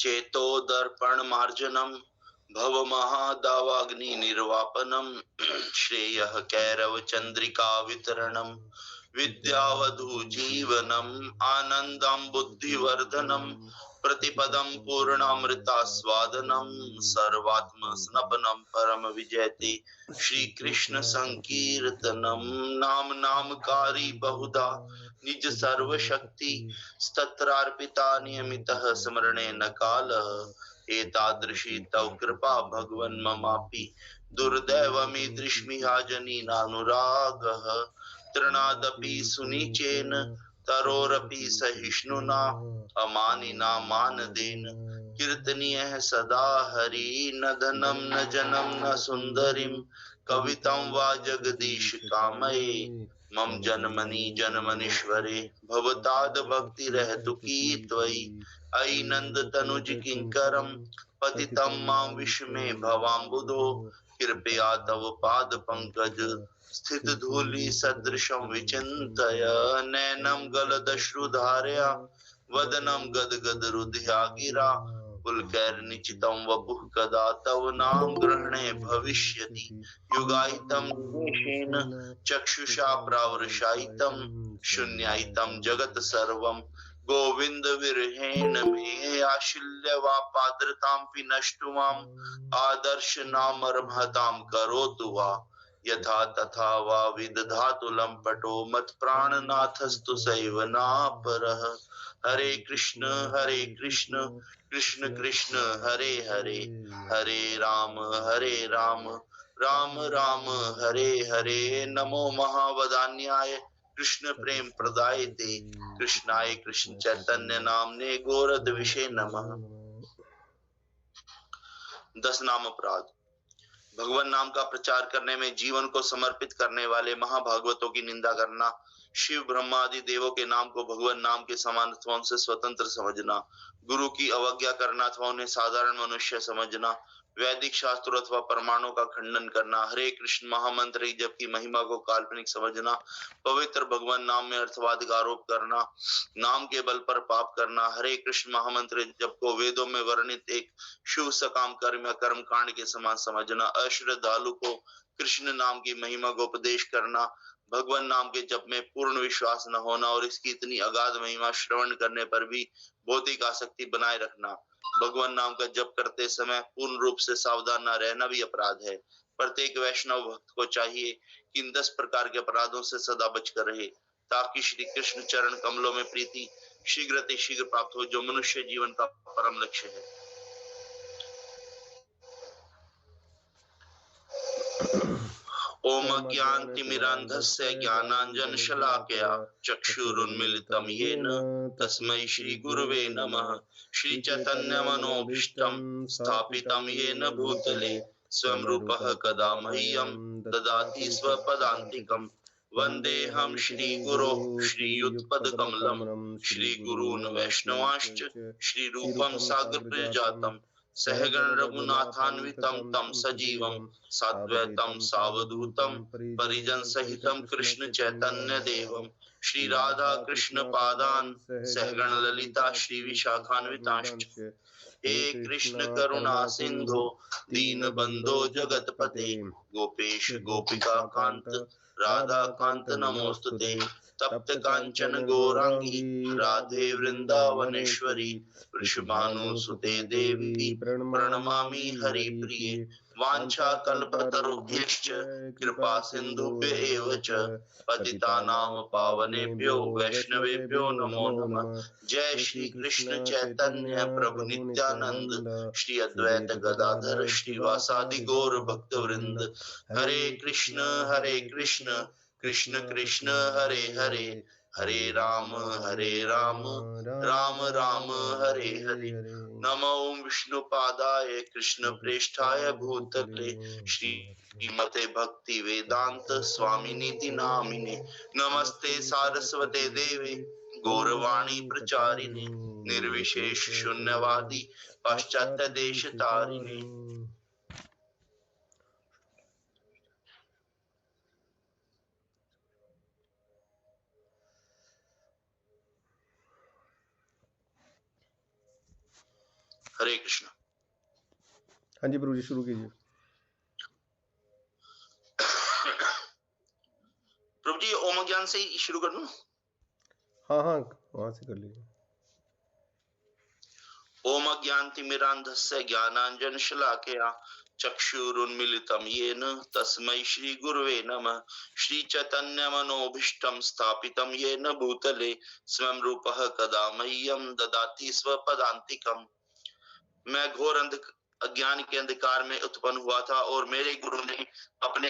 चेतोदर्पण मार्जनम भव महादावाग्नि निर्वापनम श्रेयः कैरव चंद्रिका वितरणम विद्यावधु जीवनम आनंदम बुद्धिवर्धनम प्रतिपदम पूर्णामृतास्वादनम सर्वात्म स्नपनम परम विजयते श्री कृष्ण संकीर्तनम नाम नामकारी बहुधा निज सर्व शक्ति स्तत्रार्पिता नियमितः स्मरणे न कालः एतादृशी तव कृपा भगवन् ममापि दुर्दैवमीदृशमिहा जनीनानुरागः तृणादपि सुनिचेन तरोरपि सहिष्णुना अमानिना मानदेन कीर्तनीयः सदा हरि न धनं न जनं न सुंदरीं कवितं वा जगदीश कामये मम जन्मनि जन्मनीश्वरे भवताद भक्ति रहतु की त्वयि अयि नंद तनुज किंकरम पतितं मां विस्मये भवाम्बुधो कृपया तव पाद पंकज स्थित धूलि सदृशं विचिन्तय नैनं गलदश्रुधारया वदनं गदगद रुधिया गिरा पुलकैर्निचितं वपुः कदा तव नाम ग्रहणे भविष्यति युगायितं द्वेषेण चक्षुषा प्रावृषायितं शून्यायितं जगत् सर्वं गोविंद विरहेण मे आशिल्य वा पाद्रतां नष्टुमाम आदर्श नामर्महतां करोतु वा यथा तथा वा विदधातु लंपटो मत् प्राणनाथस्तु सैव नापरः हरे कृष्ण कृष्ण कृष्ण हरे हरे हरे राम राम राम हरे हरे नमो महावदान्याय कृष्ण प्रेम प्रदायते कृष्णाय कृष्ण चैतन्य नामने गोरद विषे नमः। 10 नाम अपराध। भगवान नाम का प्रचार करने में जीवन को समर्पित करने वाले महाभागवतों की निंदा करना, शिव ब्रह्मा आदि देवों के नाम को भगवान नाम के समान अथवा उनसे स्वतंत्र समझना, गुरु की अवज्ञा करना अथवा उन्हें साधारण मनुष्य समझना, वैदिक शास्त्रों अथवा प्रमाणों का खंडन करना, हरे कृष्ण महामंत्र की जप की महिमा को काल्पनिक समझना, पवित्र भगवान नाम में अर्थवाद का आरोप करना, नाम के बल पर पाप करना, हरे कृष्ण महामंत्र जप को वेदों में वर्णित एक शुभ सकाम कर्म या कर्म कांड के समान समझना, अश्रद्धालु को कृष्ण नाम की महिमा को उपदेश करना, भगवान नाम के जप में पूर्ण विश्वास न होना और इसकी इतनी अगाध महिमा श्रवण करने पर भी भौतिक आसक्ति बनाए रखना, भगवान नाम का जप करते समय पूर्ण रूप से सावधान न रहना भी अपराध है। प्रत्येक वैष्णव भक्त को चाहिए कि इन 10 प्रकार के अपराधों से सदा बचकर रहे ताकि श्री कृष्ण चरण कमलों में प्रीति शीघ्र प्राप्त हो, जो मनुष्य जीवन का परम लक्ष्य है। ओम अज्ञानतिमिरान्धस्य ज्ञानाञ्जनशलाकया चक्षुरुन्मीलितं येन तस्मै श्रीगुरवे नमः। श्रीचैतन्यमनोभीष्टं स्थापितं येन भूतले स्वयं रूपः कदा मह्यं ददाति स्वपदान्तिकम्। वन्देऽहं श्रीगुरोः श्रीयुतपदकमलं श्रीगुरून् वैष्णवांश्च श्रीरूपं साग्रजातं सहगण रघुनाथान्वितं तं सजीवं साद्वैतं सावधूतं परिजन सहितं कृष्ण चैतन्य देवं श्री राधा कृष्ण पादान सहगण ललिता श्री विशाखान्वितांश्च। हे कृष्ण करुणा सिंधो दीन बंधो जगतपते गोपेश गोपिका कांत राधा कांत नमोस्तुते। तप्त कांचन गौरांगी राधे वृंदावनेश्वरी वृषभानुसुते देवी प्रणमामि हरिप्रिये। वाञ्छाकल्पतरुभ्यश्च कृपा सिन्धुभ्य एव च पतितानां पावनेभ्यो वैष्णवेभ्यो नमो नमः। जय श्री कृष्ण चैतन्य प्रभु नित्यानंद श्री अद्वैत गदाधर श्रीवासादि गौर भक्त वृंद। हरे कृष्ण कृष्ण कृष्ण हरे हरे हरे राम राम राम हरे हरे। नमो विष्णुपादाय कृष्ण प्रेष्ठाय भूतले श्रीमते भक्ति वेदांत स्वामिनीति नामिने। नमस्ते सारस्वते देवे गौरवाणी प्रचारिणे निर्विशेष शून्यवादी पाश्चात्य देश तारिणे। हरे कृष्ण। हाँ जी प्रभु जी शुरू कीजिए। प्रभु जी ओम ज्ञान से ही शुरू कर दूं? हाँ हाँ वहां से कर लीजिए। ओम ज्ञानतिमिरान्धस्य ज्ञानाञ्जनशलाकया चक्षुरुन्मीलितं येन तस्मै श्रीगुरुवे नमः। श्रीचैतन्यमनोभीष्टं स्थापितं येन भूतले स्वयं रूपः कदा मह्यं ददाति स्वपदान्तिकम्। मैं घोर अज्ञान के अंधकार में उत्पन्न हुआ था और मेरे गुरु ने अपने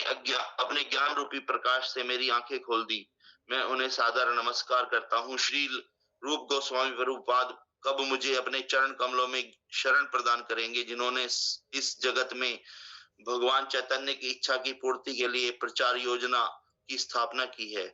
ज्ञान रूपी प्रकाश से मेरी आंखें खोल दी। मैं उन्हें सादर नमस्कार करता हूँ। श्री रूप गोस्वामी प्रभुपाद कब मुझे अपने चरण कमलों में शरण प्रदान करेंगे, जिन्होंने इस जगत में भगवान चैतन्य की इच्छा की पूर्ति के लिए प्रचार योजना की स्थापना की है।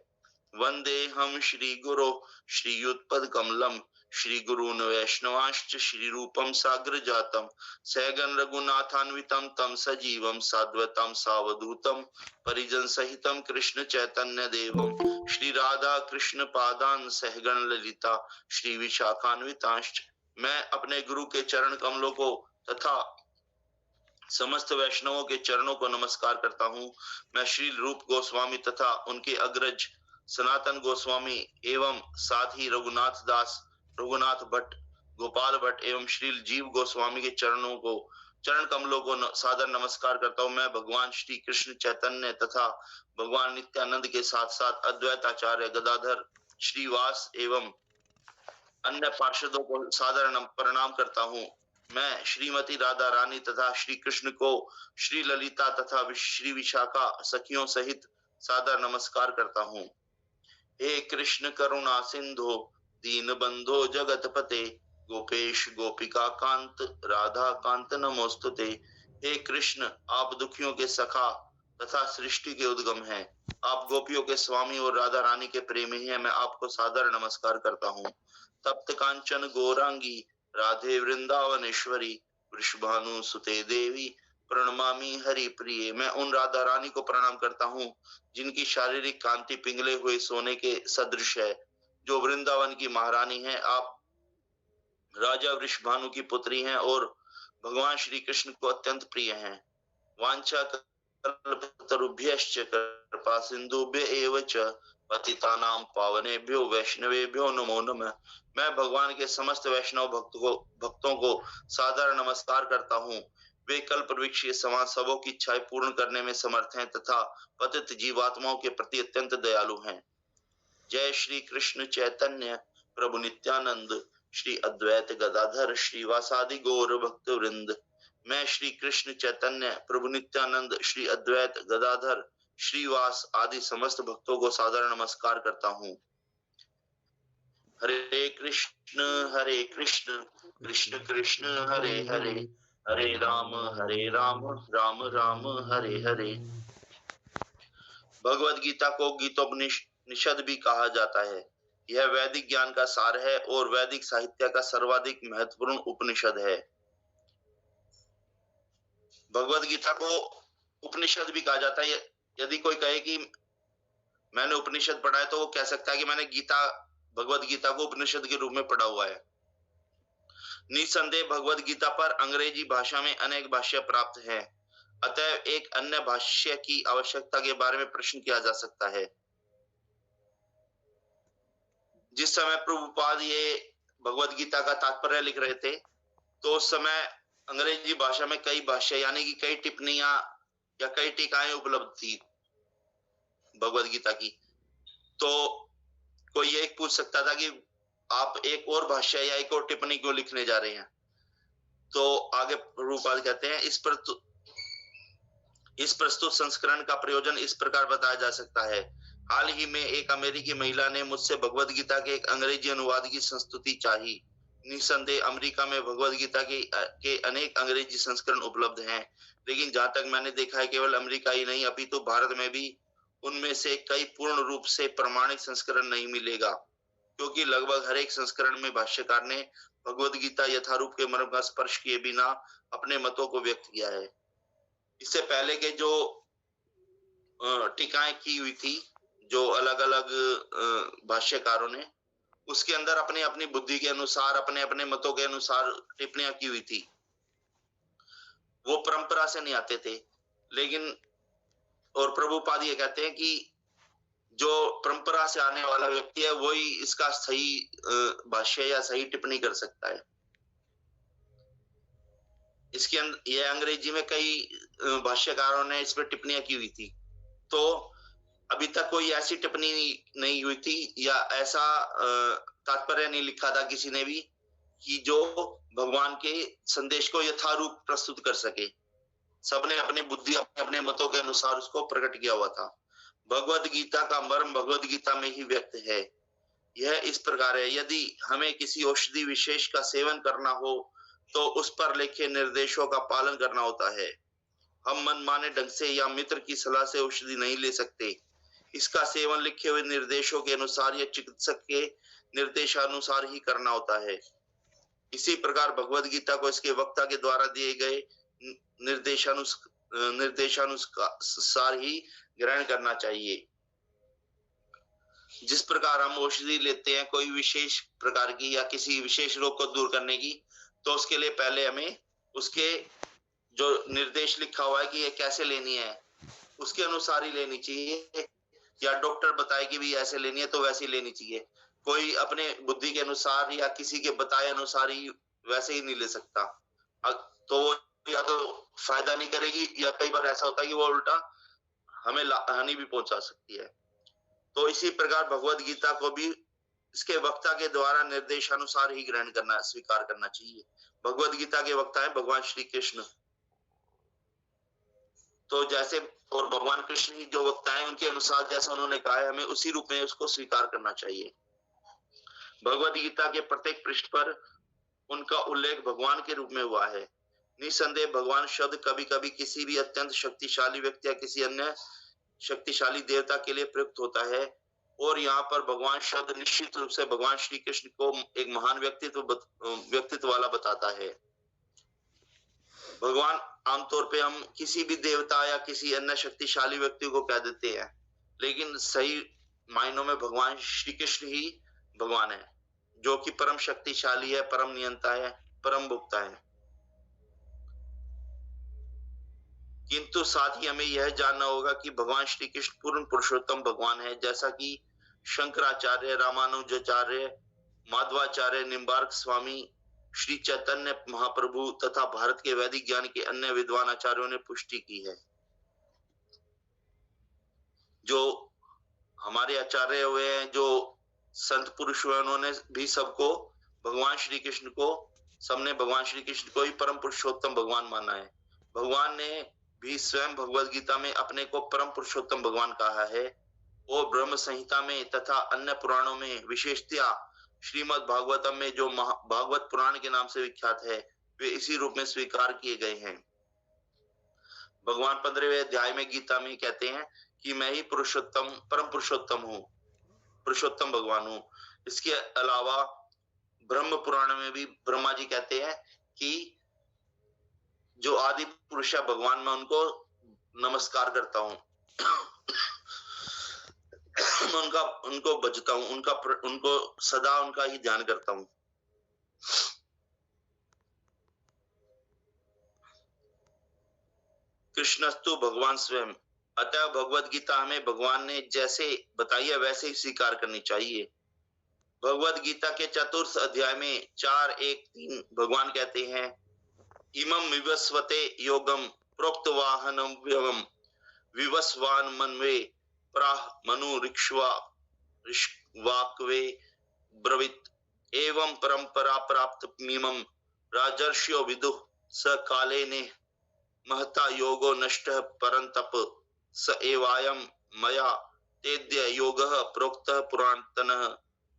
वंदे हम श्री गुरो श्रीयुतपद कमलम श्री गुरून् वैष्णवांश्च श्री रूपम साग्र जातम सहगन रघुनाथान्वितम तम सजीवम साद्वतम सावधूतम परिजन सहितम कृष्ण चैतन्य देवम श्री राधा कृष्ण पादान सहगण ललिता श्री विशाखान्वितांश्च। मैं अपने गुरु के चरण कमलों को तथा समस्त वैष्णवों के चरणों को नमस्कार करता हूँ। मैं श्री रूप गोस्वामी तथा उनके अग्रज सनातन गोस्वामी एवं साथ ही रघुनाथ दास, रघुनाथ भट्ट, गोपाल भट्ट एवं श्री जीव गोस्वामी के चरण कमलों को सादर नमस्कार करता हूँ। मैं भगवान श्री कृष्ण चैतन्य तथा भगवान नित्यानंद के साथ साथ अद्वैताचार्य गदाधर श्रीवास एवं अन्य पार्षदों को सादर प्रणाम करता हूँ। मैं श्रीमती राधा रानी तथा श्री कृष्ण को श्री ललिता तथा श्री विशाखा सखियों सहित सादर नमस्कार करता हूँ। हे कृष्ण करुणा सिंधु दीन बंधो जगतपते गोपेश गोपिका कांत राधा कांत नमोस्तुते। हे कृष्ण आप दुखियों के सखा तथा सृष्टि के उद्गम हैं। आप गोपियों के स्वामी और राधा रानी के प्रेमी हैं। मैं आपको सादर नमस्कार करता हूँ। तप्त कांचन गौरांगी राधे वृंदावनेश्वरी वृषभानु सुते देवी प्रणमामि हरि प्रिय। मैं उन राधा रानी को प्रणाम करता हूँ जिनकी शारीरिक कांति पिंगले हुए सोने के सदृश है, जो वृंदावन की महारानी है। आप राजा वृषभानु की पुत्री हैं और भगवान श्री कृष्ण को अत्यंत प्रिय हैं। वांछा कल्पतरुभ्यश्च कृपा सिंधुभ्य एव च पतितानां पावनेभ्यो वैष्णवेभ्यो नमो नमः। मैं भगवान के समस्त वैष्णव भक्तों को सादर नमस्कार करता हूँ। वे कल्प वृक्ष के समान सबों की इच्छाएं पूर्ण करने में समर्थ हैं तथा पतित जीवात्माओं के प्रति अत्यंत दयालु हैं। जय श्री कृष्ण चैतन्य प्रभु नित्यानंद श्री अद्वैत गदाधर श्रीवासादि गौर भक्त वृंद। मैं श्री कृष्ण चैतन्य प्रभु नित्यानंद श्री अद्वैत गदाधर श्रीवास आदि समस्त भक्तों को सादर नमस्कार करता हूँ। हरे कृष्ण कृष्ण कृष्ण हरे हरे हरे राम राम राम हरे हरे। भगवद गीता को गीतोपनिषद भी कहा जाता है। यह वैदिक ज्ञान का सार है और वैदिक साहित्य का सर्वाधिक महत्वपूर्ण उपनिषद है। भगवद गीता को उपनिषद भी कहा जाता है। यदि कोई कहे कि मैंने उपनिषद पढ़ा है तो वो कह सकता है कि मैंने भगवद गीता को उपनिषद के रूप में पढ़ा हुआ है। निसंदेह भगवद गीता पर अंग्रेजी भाषा में अनेक भाष्य प्राप्त हैं। अतः एक अन्य भाष्य की आवश्यकता के बारे में प्रश्न किया जा सकता है। जिस समय प्रभुपाद ये भगवद गीता का तात्पर्य लिख रहे थे तो उस समय अंग्रेजी भाषा में कई भाष्य यानी कि कई टिप्पणियां या कई टीकाएं उपलब्ध थी भगवद गीता की। तो कोई ये पूछ सकता था कि आप एक और भाष्य या एक और टिप्पणी क्यों लिखने जा रहे हैं। तो आगे प्रभुपाद कहते हैं इस प्रस्तुत संस्करण का प्रयोजन इस प्रकार बताया जा सकता है। हाल ही में एक अमेरिकी महिला ने मुझसे भगवद गीता के एक अंग्रेजी अनुवाद की संस्तुति चाही। निसंदेह अमेरिका में भगवद गीता के अनेक अंग्रेजी संस्करण उपलब्ध हैं, लेकिन जहां तक मैंने देखा है केवल अमेरिका ही नहीं अपितु भारत में भी उनमें से कई पूर्ण रूप से प्रमाणित संस्करण नहीं मिलेगा, क्योंकि लगभग हर एक संस्करण में भाष्यकार ने भगवद गीता यथारूप के मर्म का स्पर्श किए बिना अपने मतों को व्यक्त किया है। इससे पहले के जो टीकाएं की हुई थी जो अलग अलग भाष्यकारों ने, उसके अंदर अपने अपनी बुद्धि के अनुसार, अपने अपने मतों के अनुसार टिप्पणियां की हुई थी। वो परंपरा से नहीं आते थे। लेकिन और प्रभुपाद ये कहते हैं कि जो परंपरा से आने वाला व्यक्ति है वही इसका सही भाष्य या सही टिप्पणी कर सकता है। इसके अंदर यह अंग्रेजी में कई भाष्यकारों ने इस पर टिप्पणियां की हुई थी। तो अभी तक कोई ऐसी टिप्पणी नहीं हुई थी या ऐसा तात्पर्य नहीं लिखा था किसी ने भी कि जो भगवान के संदेश को यथारूप प्रस्तुत कर सके। सबने अपनी बुद्धि, अपने अपने मतों के अनुसार उसको प्रकट किया हुआ था। भगवद गीता का मर्म भगवद गीता में ही व्यक्त है। यह इस प्रकार है, यदि हमें किसी औषधि विशेष का सेवन करना हो तो उस पर लिखे निर्देशों का पालन करना होता है। हम मनमाने ढंग से या मित्र की सलाह से औषधि नहीं ले सकते। इसका सेवन लिखे हुए निर्देशों के अनुसार या चिकित्सक के निर्देशानुसार ही करना होता है। इसी प्रकार भगवद गीता को इसके वक्ता के द्वारा दिए गए निर्देशानुसार ही ग्रहण करना चाहिए। जिस प्रकार हम औषधि लेते हैं कोई विशेष प्रकार की या किसी विशेष रोग को दूर करने की, तो उसके लिए पहले हमें उसके जो निर्देश लिखा हुआ है कि ये कैसे लेनी है उसके अनुसार ही लेनी चाहिए, या डॉक्टर बताए कि भी ऐसे लेनी है तो वैसे ही लेनी चाहिए। कोई अपने बुद्धि के अनुसार या किसी के बताए अनुसार ही वैसे ही नहीं ले सकता, तो या तो फायदा नहीं करेगी या कई बार ऐसा होता है कि वो उल्टा हमें हानि भी पहुंचा सकती है। तो इसी प्रकार भगवद गीता को भी इसके वक्ता के द्वारा निर्देशानुसार ही ग्रहण करना, स्वीकार करना चाहिए। भगवद गीता के वक्ता है भगवान श्री कृष्ण। तो जैसे और भगवान कृष्ण ही जो वक्ता है उनके अनुसार जैसा उन्होंने कहा है हमें उसी रूप में उसको स्वीकार करना चाहिए। भगवद गीता के प्रत्येक पृष्ठ पर उनका उल्लेख भगवान के रूप में हुआ है। निसंदेह भगवान शब्द कभी कभी किसी भी अत्यंत शक्तिशाली व्यक्ति या किसी अन्य शक्तिशाली देवता के लिए प्रयुक्त होता है, और यहाँ पर भगवान शब्द निश्चित रूप से भगवान श्री कृष्ण को एक महान व्यक्तित्व वाला बताता है। भगवान आमतौर पे हम किसी भी देवता या किसी अन्य शक्तिशाली व्यक्ति को कह देते हैं, लेकिन सही मायनों में भगवान श्री कृष्ण ही भगवान है, जो कि परम शक्तिशाली है, परम नियंता है, परम भोक्ता है। किंतु साथ ही हमें यह जानना होगा कि भगवान श्री कृष्ण पूर्ण पुरुषोत्तम भगवान है, जैसा कि शंकराचार्य, रामानुजाचार्य, माधवाचार्य, निम्बार्क स्वामी, श्री चैतन्य महाप्रभु तथा भारत के वैदिक ज्ञान के अन्य विद्वान आचार्यों ने पुष्टि की है। जो हमारे आचार्य हुए हैं, जो संत पुरुष हुए, उन्होंने भी सबको भगवान श्री कृष्ण को, सबने भगवान श्री कृष्ण को ही परम पुरुषोत्तम भगवान माना है। भगवान ने भी स्वयं भगवद गीता में अपने को परम पुरुषोत्तम भगवान कहा है, और ब्रह्म संहिता में तथा अन्य पुराणों में, विशेषतया श्रीमद् भागवतम में जो भागवत पुराण के नाम से विख्यात है, वे इसी रूप में स्वीकार किए गए हैं। भगवान 15वें अध्याय में गीता में कहते हैं कि मैं ही पुरुषोत्तम, परम पुरुषोत्तम हूँ, पुरुषोत्तम भगवान हूँ। इसके अलावा ब्रह्म पुराण में भी ब्रह्मा जी कहते हैं कि जो आदि पुरुष है भगवान, मैं उनको नमस्कार करता हूँ उनको भजता हूँ, उनको सदा उनका ही ध्यान करता हूँ। कृष्णस्तु भगवान स्वयं। अतः भगवद गीता हमें भगवान ने जैसे बताई है वैसे ही स्वीकार करनी चाहिए। भगवद गीता के चतुर्थ अध्याय में 4:1-3 भगवान कहते हैं, इमं विवस्वते योगम प्रोक्तवाहनम व्यवम विवस्वान मनवे प्राह मनु ऋक्ष्वाक्वे ब्रवीत एवं परंपरा प्राप्त मीमं राजर्षियो विदुः स काले ने महता योगो नष्टः परंतप स एवायं मया तेद्य योगः प्रोक्तः पुराणतनः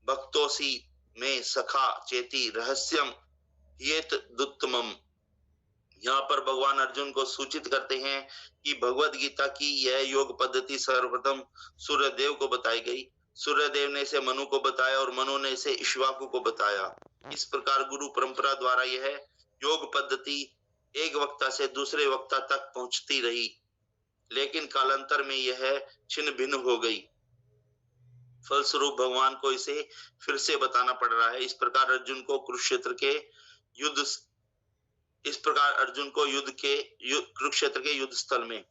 भक्तोसी में सखा चेति रहस्यम येत दुत्तमम्। यहाँ पर भगवान अर्जुन को सूचित करते हैं कि भगवद गीता की यह योग पद्धति सर्वप्रथम सूर्यदेव को बताई गई। सूर्यदेव ने इसे मनु को बताया और मनु ने इसे इक्ष्वाकु को बताया। इस प्रकार गुरु परंपरा द्वारा यह योग पद्धति एक वक्ता से दूसरे वक्ता तक पहुंचती रही, लेकिन कालांतर में यह छिन्न भिन्न हो गई। फलस्वरूप भगवान को इसे फिर से बताना पड़ रहा है। इस प्रकार अर्जुन को कुरुक्षेत्र के युद्ध स्थल में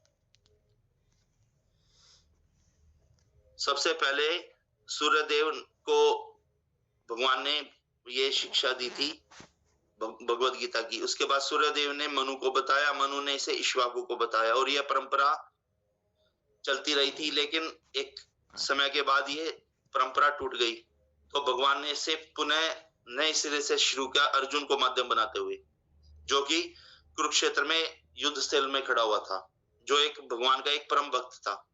सबसे पहले सूर्यदेव को भगवान ने ये शिक्षा दी थी भगवत गीता की। उसके बाद सूर्यदेव ने मनु को बताया, मनु ने इसे इक्ष्वाकु को बताया, और यह परंपरा चलती रही थी। लेकिन एक समय के बाद ये परंपरा टूट गई, तो भगवान ने इसे पुनः नए सिरे से शुरू किया, अर्जुन को माध्यम बनाते हुए, जो कि कुरुक्षेत्र में युद्ध स्थल में खड़ा हुआ था, जो एक भगवान का एक परम भक्त था।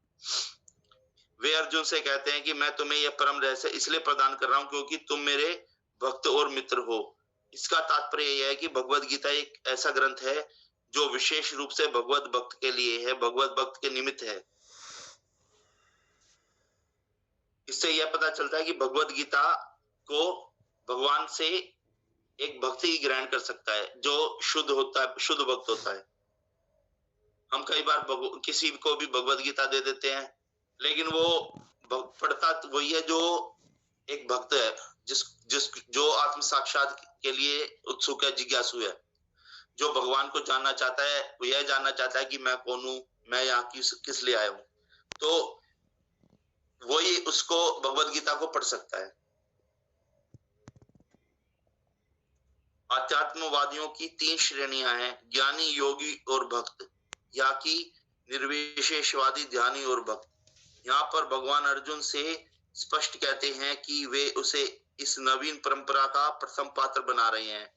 वे अर्जुन से कहते हैं कि मैं तुम्हें यह परम रहस्य इसलिए प्रदान कर रहा हूं क्योंकि तुम मेरे भक्त और मित्र हो। इसका तात्पर्य यह है कि भगवत गीता एक ऐसा ग्रंथ है जो विशेष रूप से भगवत भक्त के लिए है, भगवत भक्त के निमित्त है। इससे यह पता चलता है कि भगवत गीता को भगवान से एक भक्त ही ग्रहण कर सकता है जो शुद्ध होता है, शुद्ध भक्त होता है। हम कई बार किसी को भी भगवत गीता दे देते हैं, लेकिन वो पढ़ता वही है जो एक भक्त है, जो आत्म साक्षात के लिए उत्सुक है, जिज्ञासु है, जो भगवान को जानना चाहता है। वो यह जानना चाहता है कि मैं कौन हूं, मैं यहाँ किस लिए आया हूं। तो वही उसको भगवत गीता को पढ़ सकता है। आध्यात्मवादियों की 3 श्रेणियां हैं, ज्ञानी, योगी और भक्त, या कि निर्विशेषवादी, ध्यानी और भक्त। यहाँ पर भगवान अर्जुन से स्पष्ट कहते हैं कि वे उसे इस नवीन परंपरा का प्रथम पात्र बना रहे हैं,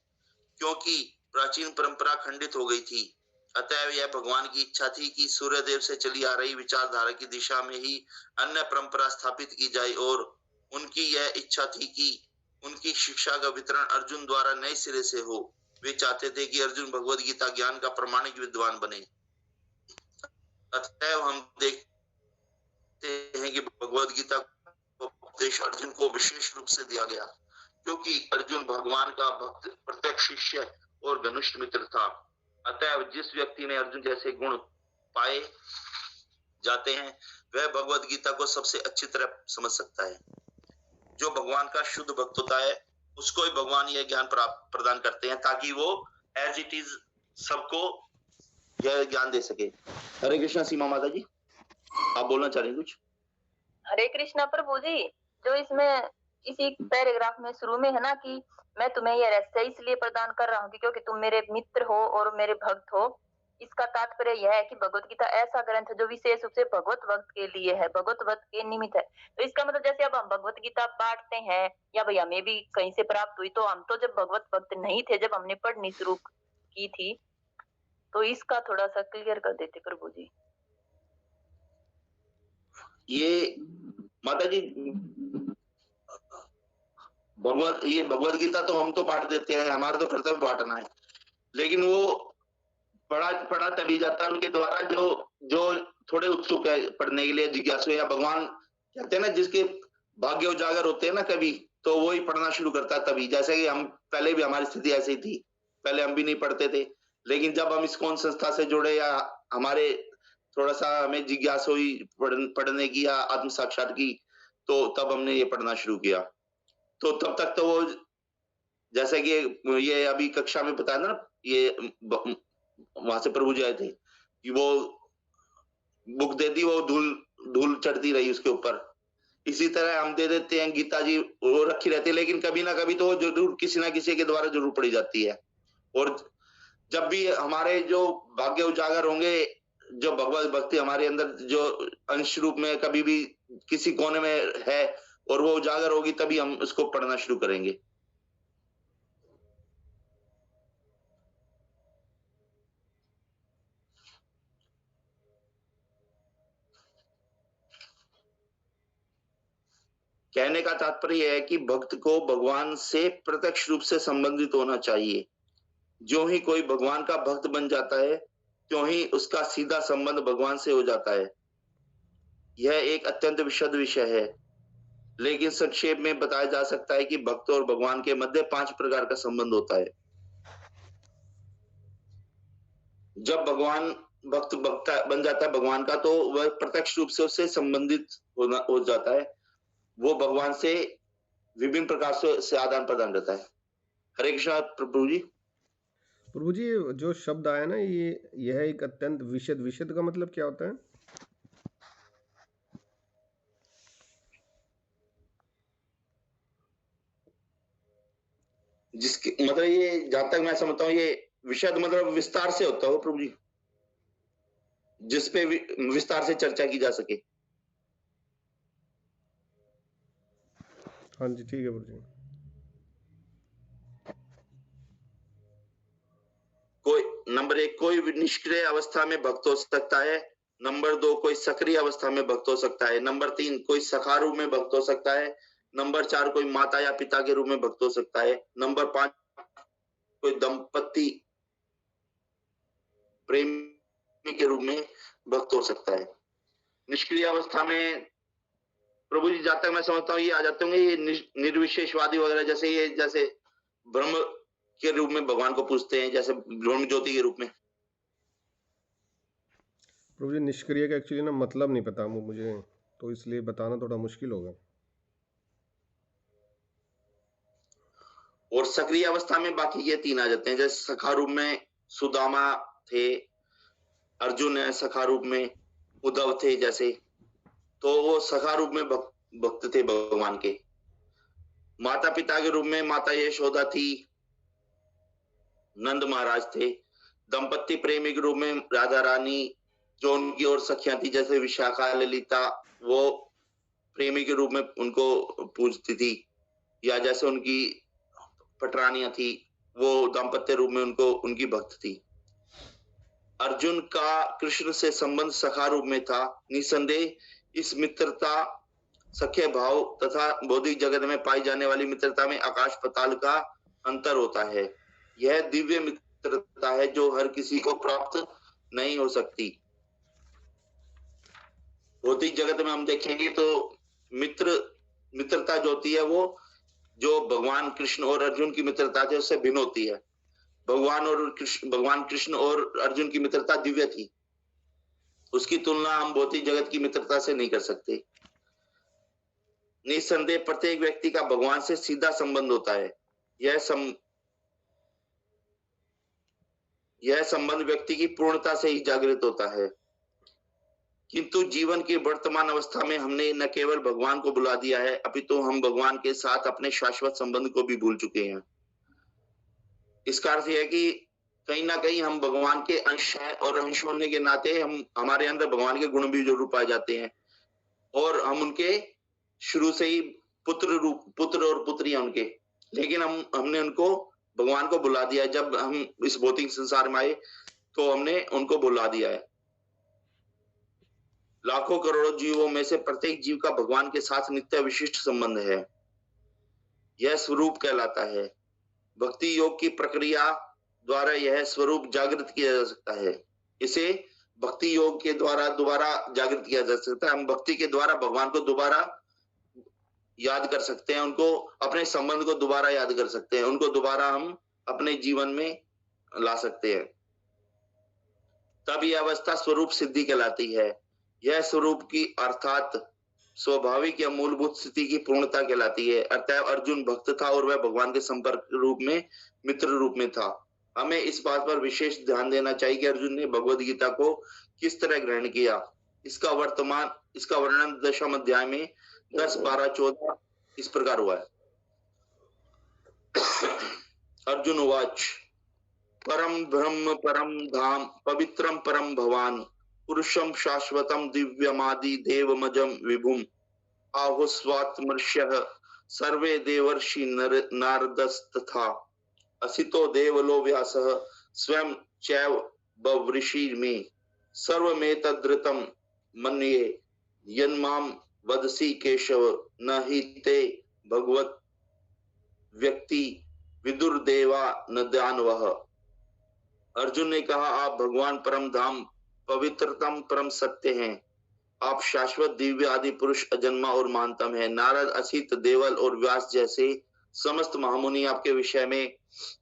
क्योंकि प्राचीन परंपरा खंडित हो गई थी। अतएव यह भगवान की इच्छा थी कि सूर्यदेव से चली आ रही विचारधारा की दिशा में ही अन्य परंपरा स्थापित की जाए, और उनकी यह इच्छा थी कि उनकी शिक्षा का वितरण अर्जुन द्वारा नए सिरे से हो। वे चाहते थे कि अर्जुन भगवत गीता ज्ञान का प्रमाणिक विद्वान बने। अतएव हम देखते हैं कि भगवत गीता को उपदेश अर्जुन को विशेष रूप से दिया गया, क्योंकि अर्जुन भगवान का भक्त, प्रत्यक्ष शिष्य और घनिष्ठ मित्र था। अतएव जिस व्यक्ति में अर्जुन जैसे गुण पाए जाते हैं, वह भगवत गीता को सबसे अच्छी तरह समझ सकता है। जो भगवान का शुद्ध भक्त होता है, उसको ही भगवान यह ज्ञान प्रदान करते हैं, ताकि वो एज इट इज सबको यह ज्ञान दे सके। हरे कृष्णा। सीमा माता जी, आप बोलना चाह रहे हैं कुछ? हरे कृष्णा प्रभु जी, जो इसमें इसी पैराग्राफ में शुरू में है ना कि मैं तुम्हें यह रहस्य इसलिए प्रदान कर रहा हूँ कि क्योंकि तुम मेरे मित्र हो और मेरे भक्त हो। इसका तात्पर्य यह है कि भगवत गीता ऐसा ग्रंथ है जो विशेष रूप से भगवत भक्त के लिए है, भगवत भक्त के निमित्त है। तो इसका मतलब जैसे अब हम भगवत गीता बांटते हैं या भाई हमें भी कहीं से प्राप्त हुई, तो हम तो जब भगवत भक्त नहीं थे, जब हमने पढ़नी शुरू की थी, तो इसका थोड़ा सा क्लियर कर देते प्रभु जी। ये माता जी भगवत गीता तो हम तो बांट देते हैं, हमारा तो कर्तव्य बांटना है, लेकिन वो पढ़ा तभी जाता है उनके द्वारा जो थोड़े उत्सुक है पढ़ने के लिए, जिज्ञासु, या भगवान कहते हैं ना जिसके भाग्य उजागर होते हैं ना कभी, तो वो ही पढ़ना शुरू करता है तभी। जैसे कि हम पहले भी हमारी स्थिति ऐसी थी, पहले हम भी नहीं पढ़ते थे, लेकिन जब हम इस्कॉन संस्था से जुड़े या हमारे थोड़ा सा हमें जिज्ञासा हुई पढ़ने की या आत्म साक्षात की, तो तब हमने ये पढ़ना शुरू किया। तो तब तक तो वो जैसे कि ये अभी कक्षा में बताया ना, ये वहां से प्रभु जी आए थे कि वो बुक दे दी, वो धूल चढ़ती रही उसके ऊपर। इसी तरह हम दे देते हैं गीता जी, वो रखी रहती है, लेकिन कभी ना कभी तो जरूर किसी ना किसी के द्वारा जरूर पढ़ी जाती है। और जब भी हमारे जो भाग्य उजागर होंगे, जो भगवत भक्ति हमारे अंदर जो अंश रूप में कभी भी किसी कोने में है और वो उजागर होगी, तभी हम उसको पढ़ना शुरू करेंगे। कहने का तात्पर्य है कि भक्त को भगवान से प्रत्यक्ष रूप से संबंधित होना चाहिए। जो ही कोई भगवान का भक्त बन जाता है, त्यों ही उसका सीधा संबंध भगवान से हो जाता है। यह एक अत्यंत विशद विषय है, लेकिन संक्षेप में बताया जा सकता है कि भक्त और भगवान के मध्य 5 प्रकार का संबंध होता है। जब भगवान भक्त बन जाता है भगवान का, तो वह प्रत्यक्ष रूप से उससे संबंधित हो जाता है। वो भगवान से विभिन्न प्रकार से आदान प्रदान रहता है। हरे कृष्णा प्रभु जी। प्रभु जी, जो शब्द आया ना, यह एक अत्यंत विशद, विशद का मतलब क्या होता है? जिसके मतलब ये जहां तक मैं समझता हूँ, ये विशद मतलब विस्तार से होता हो प्रभु जी, जिसपे विस्तार से चर्चा की जा सके। हाँ जी, ठीक है प्रभु जी। नंबर 1, कोई निष्क्रिय अवस्था में भक्त हो सकता है। नंबर 2, कोई सक्रिय अवस्था में भक्त हो सकता है। नंबर 3, कोई सखा रूप में भक्त हो सकता है। नंबर 4, कोई माता या पिता के रूप में भक्त हो सकता है। नंबर 5, कोई दंपति प्रेमी के रूप में भक्त हो सकता है। निष्क्रिय अवस्था में प्रभु जी, जहां तक मैं समझता हूँ, ये आ जाते होंगे, ये निर्विशेषवादी वगैरह, जैसे ब्रह्म के रूप में भगवान को पूजते हैं, जैसे ब्रह्म ज्योति के रूप में। प्रभु जी, निष्क्रिय का एक्चुअली ना मतलब नहीं पता मुझे, तो इसलिए बताना थोड़ा मुश्किल होगा। और सक्रिय अवस्था में बाकी ये 3 आ जाते हैं। जैसे सखा रूप में सुदामा थे, अर्जुन है सखा रूप में, उद्धव थे जैसे, तो वो सखा रूप में भक्त थे भगवान के। माता पिता के रूप में माता यशोदा थी, नंद महाराज थे। दंपति प्रेमी के रूप में राधा रानी, जो उनकी और सखियां थी, जैसे विशाखा, ललिता, वो प्रेमी के रूप में उनको पूजती थी। या जैसे उनकी पटरानियां थी, वो दाम्पत्य रूप में उनकी भक्त थी। अर्जुन का कृष्ण से संबंध सखा रूप में था। निसंदेह इस मित्रता, सख्य भाव तथा बौद्धिक जगत में पाई जाने वाली मित्रता में आकाश पाताल का अंतर होता है। यह दिव्य मित्रता है जो हर किसी को प्राप्त नहीं हो सकती। भौतिक जगत में हम देखेंगे तो मित्रता जो होती है, वो जो भगवान कृष्ण और अर्जुन की मित्रता थी उससे भिन्न होती है। भगवान कृष्ण और अर्जुन की मित्रता दिव्य थी, उसकी तुलना हम भौतिक जगत की मित्रता से नहीं कर सकते। निसंदेह प्रत्येक व्यक्ति का भगवान से सीधा संबंध होता है। यह संबंध व्यक्ति की पूर्णता से ही जागृत होता है। किंतु जीवन की वर्तमान अवस्था में हमने न केवल भगवान को भुला दिया है, अपितु हम भगवान के साथ अपने शाश्वत संबंध को भी भूल चुके हैं। इसका अर्थ यह है कि कहीं ना कहीं हम भगवान के अंश हैं, और अंश होने के नाते हमारे अंदर भगवान के गुण भी जरूर पाए जाते हैं, और हम उनके शुरू से ही पुत्र और पुत्रियां उनके, लेकिन हमने उनको भगवान को भुला दिया है। जब हम इस भौतिक संसार में आए तो हमने उनको भुला दिया है। लाखों करोड़ों जीवों में से प्रत्येक जीव का भगवान के साथ नित्य विशिष्ट संबंध है। यह स्वरूप कहलाता है। भक्ति योग की प्रक्रिया द्वारा यह स्वरूप जागृत किया जा सकता है। इसे भक्ति योग के द्वारा दोबारा जागृत किया जा सकता है। हम भक्ति के द्वारा भगवान को दोबारा याद कर सकते हैं, उनको अपने संबंध को दोबारा याद कर सकते हैं, उनको दोबारा हम अपने जीवन में ला सकते हैं। तब यह अवस्था स्वरूप सिद्धि कहलाती है। यह स्वरूप की अर्थात स्वाभाविक या मूलभूत स्थिति की पूर्णता कहलाती है। अतः अर्जुन भक्त था और वह भगवान के संपर्क रूप में, मित्र रूप में था। हमें इस बात पर विशेष ध्यान देना चाहिए कि अर्जुन ने भगवद गीता को किस तरह ग्रहण किया। इसका वर्णन दशम अध्याय में 10, 12, 14 इस प्रकार हुआ है। अर्जुन उवाच परम ब्रह्म परम धाम पवित्रम परम भवान पुरुषम शाश्वतम दिव्यमादि देवमजम विभुम आहुस्वात्मर्ष्यः सर्वे देवर्षि नारदस्तथा असितो देवलो व्यासः स्वयं चैव बवृषि में सर्वमेतद्ऋतं मन्ये यन्माम वदसि केशव न हि ते भगवत व्यक्ति विदुर्देवा न दानवः। अर्जुन ने कहा, आप भगवान परम धाम पवित्रतम परम सत्य हैं। आप शाश्वत दिव्य आदि पुरुष अजन्मा और महानतम है। नारद, असित, देवल और व्यास जैसे समस्त महामुनि आपके विषय में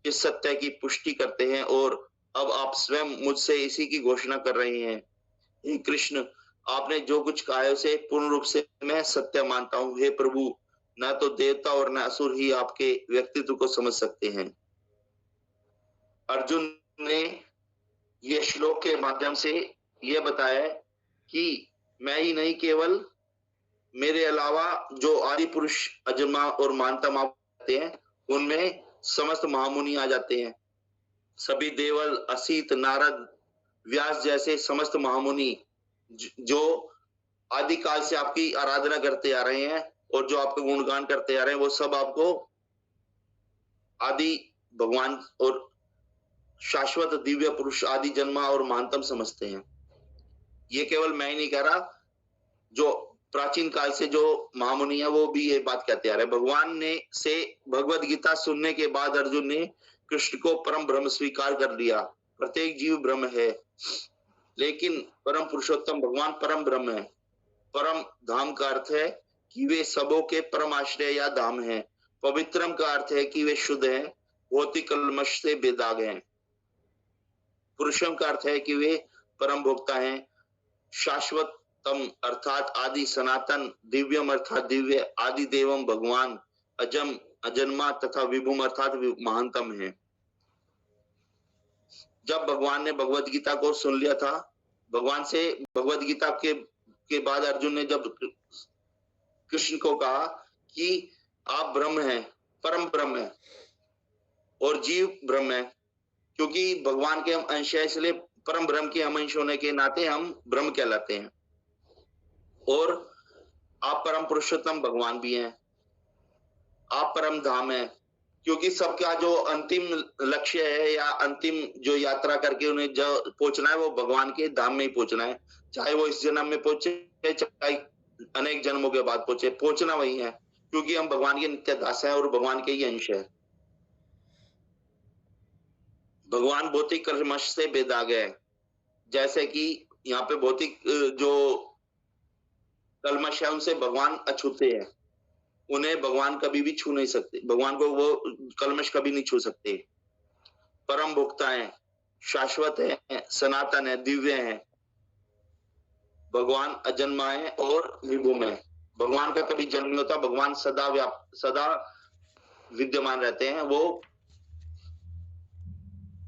इस सत्य की पुष्टि करते हैं, और अब आप स्वयं मुझसे इसी की घोषणा कर रहे हैं। हे कृष्ण, आपने जो कुछ कहा है उसे पूर्ण रूप से मैं सत्य मानता हूँ। हे प्रभु, न तो देवता और न असुर ही आपके व्यक्तित्व को समझ सकते हैं। अर्जुन ने ये श्लोक के माध्यम से यह बताया कि मैं ही नहीं, केवल मेरे अलावा जो आदि पुरुष अजन्मा और मानता मानते हैं, उनमें समस्त महामुनि आ जाते हैं। सभी देवल, असीत, नारद, व्यास जैसे समस्त महामुनि जो आदिकाल से आपकी आराधना करते आ रहे हैं और जो आपका गुणगान करते आ रहे हैं, वो सब आपको आदि भगवान और शाश्वत दिव्य पुरुष, आदि जन्मा और महानतम समझते हैं। ये केवल मैं ही नहीं कह रहा, जो प्राचीन काल से जो महामुनि है वो भी ये बात कहते आ रहे हैं। भगवान ने से भगवत गीता सुनने के बाद अर्जुन ने कृष्ण को परम ब्रह्म स्वीकार कर लिया। प्रत्येक जीव ब्रह्म है, लेकिन परम पुरुषोत्तम भगवान परम ब्रह्म है। परम धाम का अर्थ है कि वे सबों के परम आश्रय या धाम है। पवित्रम का अर्थ है कि वे शुद्ध हैं, भौतिक कलमश से बेदाग हैं। पुरुषम का अर्थ है कि वे परम भोक्ता हैं। शाश्वतम अर्थात आदि, सनातन, दिव्यम अर्थात दिव्य, आदि देवम भगवान, अजम अजन्मा तथा विभुम अर्थात महानतम है। जब भगवान ने भगवत गीता को सुन लिया था, भगवान से भगवत गीता के बाद अर्जुन ने जब कृष्ण को कहा कि आप ब्रह्म हैं, परम ब्रह्म है और जीव ब्रह्म है, क्योंकि भगवान के हम अंश है, इसलिए परम ब्रह्म के हम अंश होने के नाते हम ब्रह्म कहलाते हैं। और आप परम पुरुषोत्तम भगवान भी हैं, आप परम धाम है, क्योंकि सबका जो अंतिम लक्ष्य है या अंतिम जो यात्रा करके उन्हें जो पहुंचना है वो भगवान के धाम में ही पहुंचना है। चाहे वो इस जन्म में पहुंचे, चाहे अनेक जन्मों के बाद पहुंचे, पहुंचना वही है, क्योंकि हम भगवान के नित्य दास हैं और भगवान के ही अंश है। भगवान भौतिक कर्मश से बेदाग है, जैसे कि यहाँ पे भौतिक जो कलमश है उनसे भगवान अछूते हैं, उन्हें भगवान कभी भी छू नहीं सकते, भगवान को वो कलमश कभी नहीं छू सकते। परम भोक्ता है, शाश्वत है, सनातन है, दिव्य है। भगवान अजन्मा है और विभुम है। भगवान का कभी जन्म नहीं होता, भगवान सदा विद्यमान रहते हैं, वो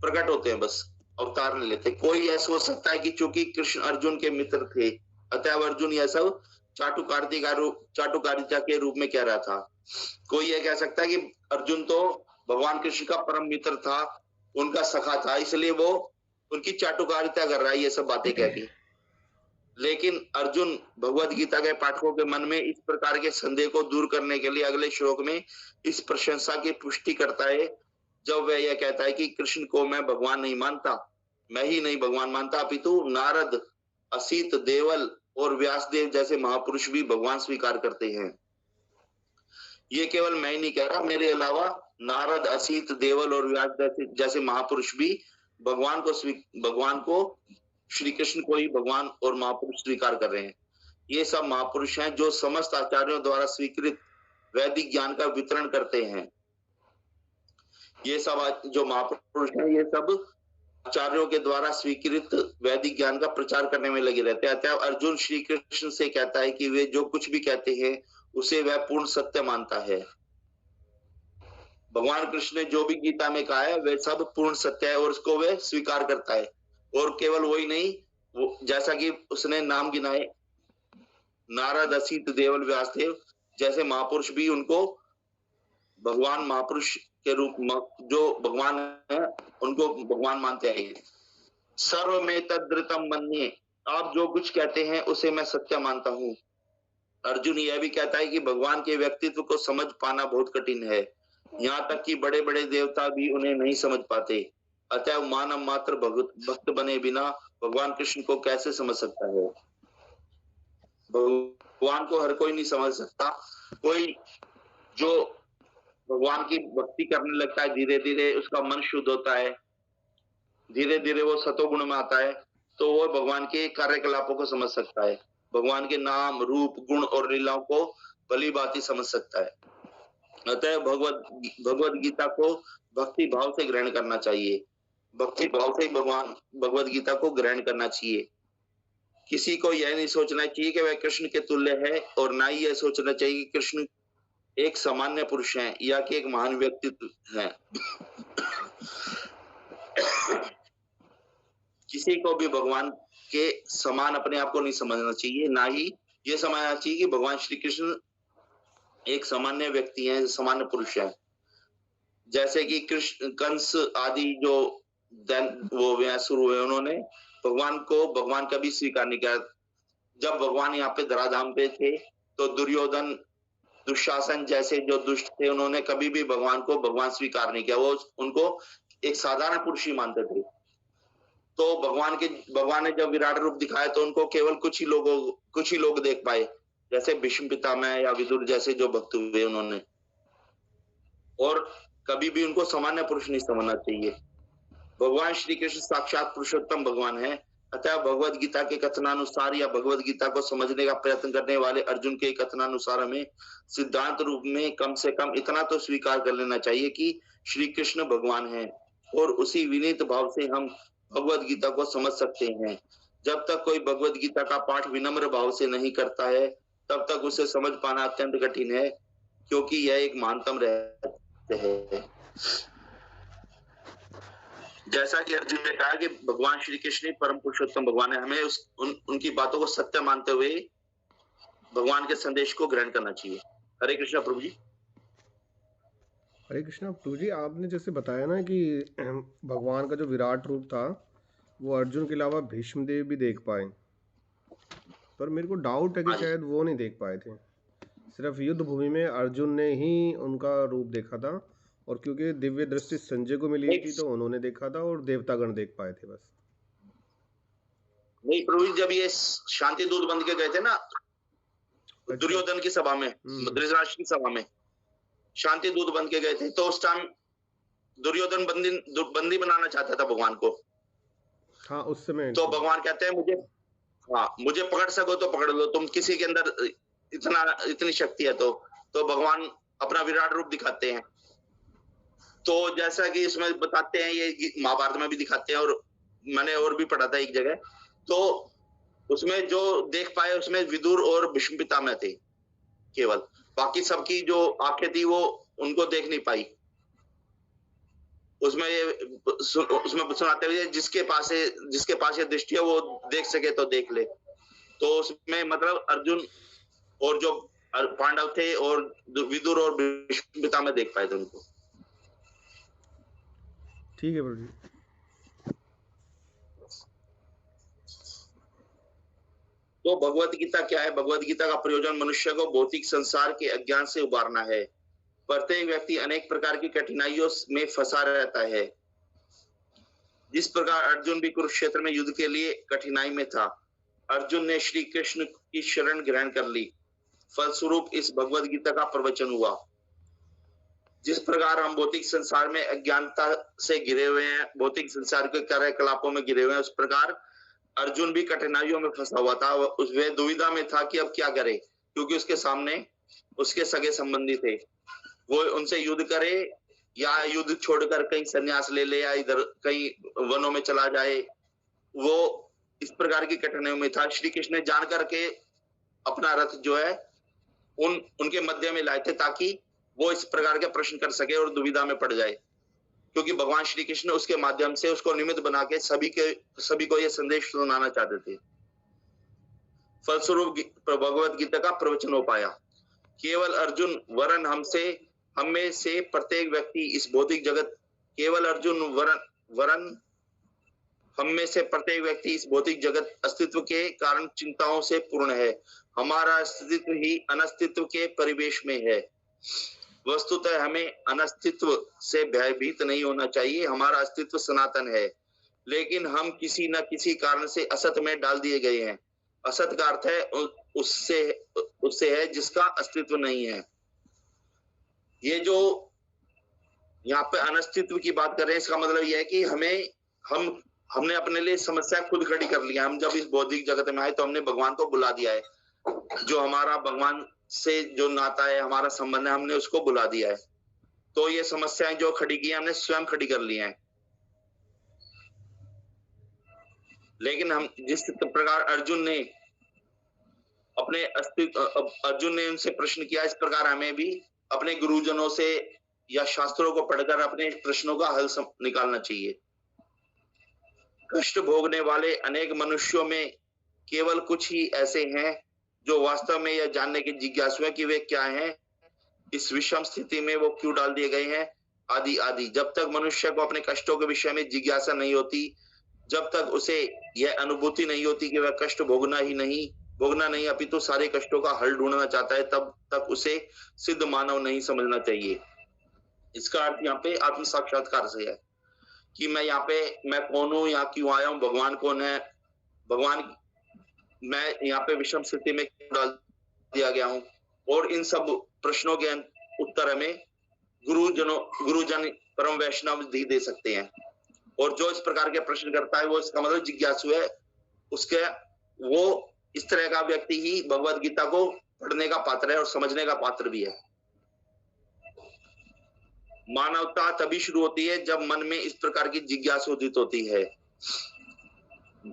प्रकट होते हैं, बस अवतार नहीं लेते। कोई ऐसा हो सकता है कि चूंकि कृष्ण अर्जुन के मित्र थे, अतएव अर्जुन यह सब चाटुकारिता के रूप में कह रहा था। कोई यह कह सकता है कि अर्जुन तो भगवान कृष्ण का परम मित्र था, उनका सखा था, इसलिए वो उनकी चाटुकारिता कर रहा है ये सब बातें कह के। लेकिन अर्जुन भगवत गीता के पाठकों के मन में इस प्रकार के संदेह को दूर करने के लिए अगले श्लोक में इस प्रशंसा की पुष्टि करता है, जब वह यह कहता है कि कृष्ण को मैं भगवान नहीं मानता, मैं ही नहीं भगवान मानता, अपितु नारद, असीत, देवल और व्यासदेव जैसे महापुरुष भी भगवान स्वीकार करते हैं। ये केवल मैं ही नहीं कह रहा, मेरे अलावा नारद, असीत, देवल और व्यास जैसे महापुरुष भी भगवान को श्री कृष्ण को ही भगवान और महापुरुष स्वीकार कर रहे हैं। ये सब महापुरुष हैं जो समस्त आचार्यों द्वारा स्वीकृत वैदिक ज्ञान का वितरण करते हैं। ये सब जो महापुरुष हैं, ये सब आचार्यों के द्वारा स्वीकृत वैदिक ज्ञान का प्रचार करने में लगे रहते हैं। अतः अर्जुन श्री कृष्ण से कहता है कि वे जो कुछ भी कहते हैं उसे वह पूर्ण सत्य मानता है। भगवान कृष्ण ने जो भी गीता में कहा है वह सब पूर्ण सत्य है और उसको वह स्वीकार करता है। और केवल वही नहीं, वो जैसा कि उसने नाम गिनाए, नारद, असीत, देवल, व्यासदेव जैसे महापुरुष भी उनको भगवान महापुरुष के रूप में जो भगवान है उनको भगवान मानते हैं। सर्व में तद्रतम मन्ये, आप जो कुछ कहते हैं उसे मैं सत्य मानता हूँ। अर्जुन यह भी कहता है कि भगवान के व्यक्तित्व को समझ पाना बहुत कठिन है, यहाँ तक कि बड़े बड़े देवता भी उन्हें नहीं समझ पाते। अतः मानव मात्र भक्त बने बिना भगवान कृष्ण को कैसे समझ सकता है। भगवान को हर कोई नहीं समझ सकता। कोई जो भगवान की भक्ति करने लगता है, धीरे धीरे उसका मन शुद्ध होता है, धीरे धीरे वो सतोगुण में आता है, तो वो भगवान के कार्यकलापों को समझ सकता है, भगवान के नाम, रूप, गुण और लीलाओं को भली भांति समझ सकता है। अतः भगवत गीता को भक्ति भाव से ग्रहण करना चाहिए, भक्ति भाव से भगवत गीता को ग्रहण करना चाहिए। किसी को यह नहीं सोचना चाहिए कि वह कृष्ण के तुल्य है, और ना ही यह सोचना चाहिए कि कृष्ण एक सामान्य पुरुष हैं या कि एक महान व्यक्तित्व है। किसी को भी भगवान के समान अपने आप को नहीं समझना चाहिए, ना ही ये समझना चाहिए कि भगवान श्री कृष्ण एक सामान्य व्यक्ति हैं, सामान्य पुरुष हैं। जैसे कि कृष्ण, कंस आदि जो वो व्यासुर हुए, उन्होंने भगवान को भगवान कभी स्वीकार नहीं किया। जब भगवान यहाँ पे धराधाम पे थे तो दुर्योधन, दुशासन जैसे जो दुष्ट थे, उन्होंने कभी भी भगवान को भगवान स्वीकार नहीं किया। वो उनको एक साधारण पुरुष ही मानते थे। तो भगवान ने जब विराट रूप दिखाया तो उनको केवल कुछ ही लोग देख पाए, जैसे भीष्म पितामह या विदुर जैसे जो भक्त हुए उन्होंने। और कभी भी उनको सामान्य पुरुष नहीं समझना चाहिए। भगवान श्री कृष्ण साक्षात पुरुषोत्तम भगवान है। अतः भगवद गीता के कथनानुसार या भगवद गीता को समझने का प्रयत्न करने वाले अर्जुन के कथनानुसार हमें सिद्धांत रूप में कम से कम इतना तो स्वीकार कर लेना चाहिए कि श्री कृष्ण भगवान हैं, और उसी विनीत भाव से हम भगवद गीता को समझ सकते हैं। जब तक कोई भगवद गीता का पाठ विनम्र भाव से नहीं करता है, तब तक उसे समझ पाना अत्यंत कठिन है, क्योंकि यह एक महानतम रहस्य है। जैसा कि अर्जुन ने कहा कि भगवान श्री कृष्ण परम पुरुषोत्तम भगवान है, हमें उनकी बातों को सत्य मानते हुए भगवान के संदेश को ग्रहण करना चाहिए। हरे कृष्णा प्रभु जी। हरे कृष्णा प्रभु जी, आपने जैसे बताया ना कि भगवान का जो विराट रूप था वो अर्जुन के अलावा भीष्म देव भी देख पाए, पर मेरे को डाउट है कि शायद वो नहीं देख पाए थे। सिर्फ युद्ध भूमि में अर्जुन ने ही उनका रूप देखा था, और क्योंकि दिव्य दृष्टि संजय को मिली थी तो उन्होंने देखा था और देवतागण देख पाए थे बस। नहीं प्रभु जी, जब ये शांति दूत बन के गए थे ना दुर्योधन की सभा में, धृतराष्ट्र की सभा में शांति दूत बन के गए थे, तो उस टाइम दुर्योधन बंदी बनाना चाहता था भगवान को। हाँ, उस समय तो भगवान कहते हैं मुझे पकड़ सको तो पकड़ लो, तुम किसी के अंदर इतनी शक्ति है तो भगवान अपना विराट रूप दिखाते हैं। तो जैसा कि इसमें बताते हैं, ये महाभारत में भी दिखाते हैं, और मैंने और भी पढ़ा था एक जगह, तो उसमें जो देख पाए उसमें विदुर और भीष्म पितामह थे केवल, बाकी सबकी जो आंखें थी वो उनको देख नहीं पाई। उसमें सुनाते हुए जिसके पास ये दृष्टि है वो देख सके तो देख ले। तो उसमें मतलब अर्जुन और जो पांडव थे और विदुर और भीष्म पितामह देख पाए थे उनको। ठीक है प्रभु जी। तो भगवत गीता क्या है? भगवत गीता का प्रयोजन मनुष्य को भौतिक संसार के अज्ञान से उबारना है। प्रत्येक व्यक्ति अनेक प्रकार की कठिनाइयों में फंसा रहता है। जिस प्रकार अर्जुन भी कुरुक्षेत्र में युद्ध के लिए कठिनाई में था, अर्जुन ने श्री कृष्ण की शरण ग्रहण कर ली। फलस्वरूप इस भगवत गीता का प्रवचन हुआ। जिस प्रकार हम भौतिक संसार में अज्ञानता से घिरे हुए हैं, भौतिक संसार के कार्यकलापों में घिरे हुए हैं, उस प्रकार अर्जुन भी कठिनाइयों में फंसा हुआ था। वह दुविधा में था कि अब क्या करे, क्योंकि उसके सामने उसके सगे संबंधी थे। वो उनसे युद्ध करे या युद्ध छोड़कर कहीं संन्यास ले ले या इधर कहीं वनों में चला जाए। वो इस प्रकार की कठिनाइयों में था। श्री कृष्ण ने जान करके अपना रथ जो है उनके मध्य में लाए थे, ताकि वो इस प्रकार के प्रश्न कर सके और दुविधा में पड़ जाए, क्योंकि भगवान श्री कृष्ण उसके माध्यम से उसको निमित्त बना के सभी को ये संदेश सुनाना चाहते थे। फलस्वरूप भगवत गीता का प्रवचन हो पाया। केवल अर्जुन वरन हम में से प्रत्येक व्यक्ति इस भौतिक जगत केवल अर्जुन वरन हम में से प्रत्येक व्यक्ति इस भौतिक जगत अस्तित्व के कारण चिंताओं से पूर्ण है। हमारा अस्तित्व ही अनस्तित्व के परिवेश में है। वस्तुतः हमें अनस्तित्व से भयभीत नहीं होना चाहिए। हमारा अस्तित्व सनातन है, लेकिन हम किसी न किसी कारण से असत में डाल दिए गए हैं। असत का अर्थ है उससे है जिसका अस्तित्व नहीं है। ये जो यहाँ पे अनस्तित्व की बात कर रहे हैं, इसका मतलब यह है कि हमने अपने लिए समस्या खुद खड़ी कर लिया। हम जब इस भौतिक जगत में आए तो हमने भगवान को बुला दिया है। जो हमारा भगवान से जो नाता है, हमारा संबंध है, हमने उसको बुला दिया है। तो ये समस्याएं जो खड़ी की हमने स्वयं खड़ी कर ली हैं। लेकिन हम जिस प्रकार अर्जुन ने अपने अस्तित्व अर्जुन ने उनसे प्रश्न किया, इस प्रकार हमें भी अपने गुरुजनों से या शास्त्रों को पढ़कर अपने प्रश्नों का हल निकालना चाहिए। कष्ट भोगने वाले अनेक मनुष्यों में केवल कुछ ही ऐसे हैं जो वास्तव में यह जानने के जिज्ञासु हैं कि वे क्या हैं, इस विषम स्थिति में वो क्यों डाल दिए गए हैं, आदि आदि। जब तक मनुष्य को अपने कष्टों के विषय में जिज्ञासा नहीं होती, जब तक उसे यह अनुभूति नहीं होती कि वह कष्ट भोगना नहीं अपितु सारे कष्टों का हल ढूंढना चाहता है, तब तक उसे सिद्ध मानव नहीं समझना चाहिए। इसका अर्थ यहाँ पे आत्म साक्षात्कार से है कि मैं यहाँ पे मैं कौन हूँ, यहाँ क्यों आया हूँ, भगवान कौन है, भगवान मैं यहाँ पे विषम स्थिति में क्यों डाल दिया गया हूँ। और इन सब प्रश्नों के उत्तर हमें गुरुजन परम वैष्णव दे सकते हैं। और जो इस प्रकार के प्रश्न करता है वो इसका मतलब जिज्ञासु है, उसके वो इस तरह का व्यक्ति ही भगवत गीता को पढ़ने का पात्र है और समझने का पात्र भी है। मानवता तभी शुरू होती है जब मन में इस प्रकार की जिज्ञासा उदित होती है।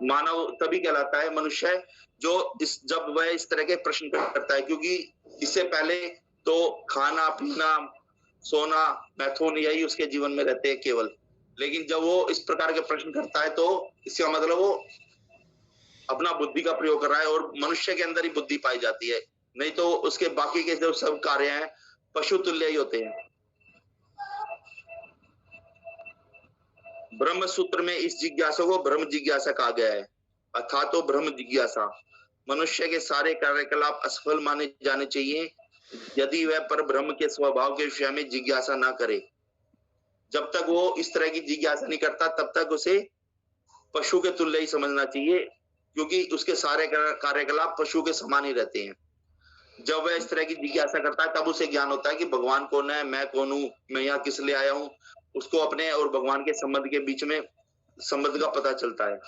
मानव तभी कहलाता है मनुष्य जो जब वह इस तरह के प्रश्न करता है, क्योंकि इससे पहले तो खाना पीना सोना मैथुन यही उसके जीवन में रहते हैं केवल। लेकिन जब वो इस प्रकार के प्रश्न करता है तो इसका मतलब वो अपना बुद्धि का प्रयोग कर रहा है, और मनुष्य के अंदर ही बुद्धि पाई जाती है, नहीं तो उसके बाकी के जो सब कार्य हैं पशु तुल्य ही होते हैं। ब्रह्म सूत्र में इस जिज्ञासा को ब्रह्म जिज्ञासा कहा गया है, अर्थात तो ब्रह्म जिज्ञासा। मनुष्य के सारे कार्यकलाप असफल माने जाने चाहिए यदि वह पर ब्रह्म के स्वभाव के विषय में जिज्ञासा ना करे। जब तक वो इस तरह की जिज्ञासा नहीं करता तब तक उसे पशु के तुल्य ही समझना चाहिए, क्योंकि उसके सारे कार्यकलाप पशु के समान ही रहते हैं। जब वह इस तरह की जिज्ञासा करता है तब उसे ज्ञान होता है कि भगवान कौन है, मैं कौन हूँ, मैं यहाँ किस लिए आया हूँ। उसको अपने और भगवान के संबंध के बीच में संबंध का पता चलता है।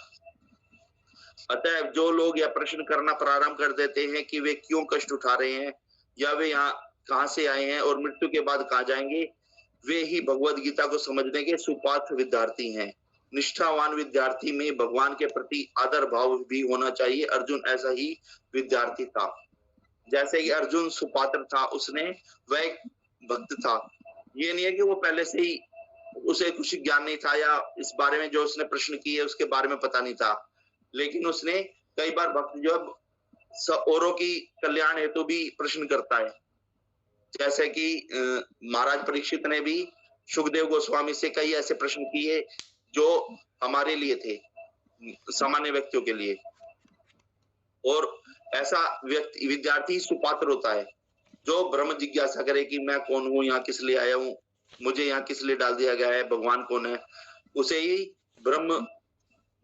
अतः जो लोग यह प्रश्न करना प्रारंभ कर देते हैं कि वे क्यों कष्ट उठा रहे हैं या वे यहाँ कहाँ से आए हैं और मृत्यु के बाद कहाँ जाएंगे, वे ही भगवत गीता को समझने के सुपात्र विद्यार्थी हैं। निष्ठावान विद्यार्थी में भगवान के प्रति आदर भाव भी होना चाहिए। अर्जुन ऐसा ही विद्यार्थी था। जैसे कि अर्जुन सुपात्र था, उसने वह एक भक्त था। ये नहीं है कि वो पहले से ही उसे कुछ ज्ञान नहीं था या इस बारे में जो उसने प्रश्न किए उसके बारे में पता नहीं था, लेकिन उसने कई बार भक्त जो औरों की कल्याण हेतु भी प्रश्न करता है। जैसे कि महाराज परीक्षित ने भी सुखदेव गोस्वामी से कई ऐसे प्रश्न किए जो हमारे लिए थे, सामान्य व्यक्तियों के लिए। और ऐसा व्यक्ति विद्यार्थी सुपात्र होता है जो ब्रह्म जिज्ञासा करे कि मैं कौन हूँ, यहाँ किस लिए आया हूँ, मुझे यहाँ किस लिए डाल दिया गया है, भगवान कौन है, उसे ही ब्रह्म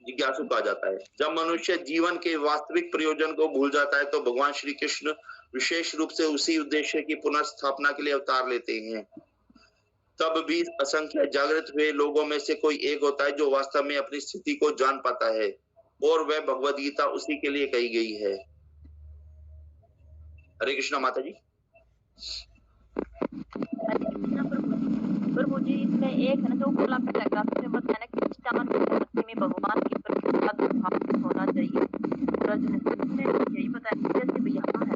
जिज्ञासु कहा जाता है। जब मनुष्य जीवन के वास्तविक प्रयोजन को भूल जाता है तो भगवान श्री कृष्ण विशेष रूप से उसी उद्देश्य की पुनर्स्थापना के लिए अवतार लेते हैं। तब भी असंख्य जागृत हुए लोगों में से कोई एक होता है जो वास्तव में अपनी स्थिति को जान पाता है, और वह भगवद गीता उसी के लिए कही गई है। हरे कृष्णा माता जी। प्रभु जी, इसमें एक है ना जो खुला पैराग्राफ में बताया ना कि निष्ठावान विद्यार्थी में भगवान के प्रति आदर भाव होना चाहिए। और अर्जुन ने यही बताया जैसे भी यहाँ है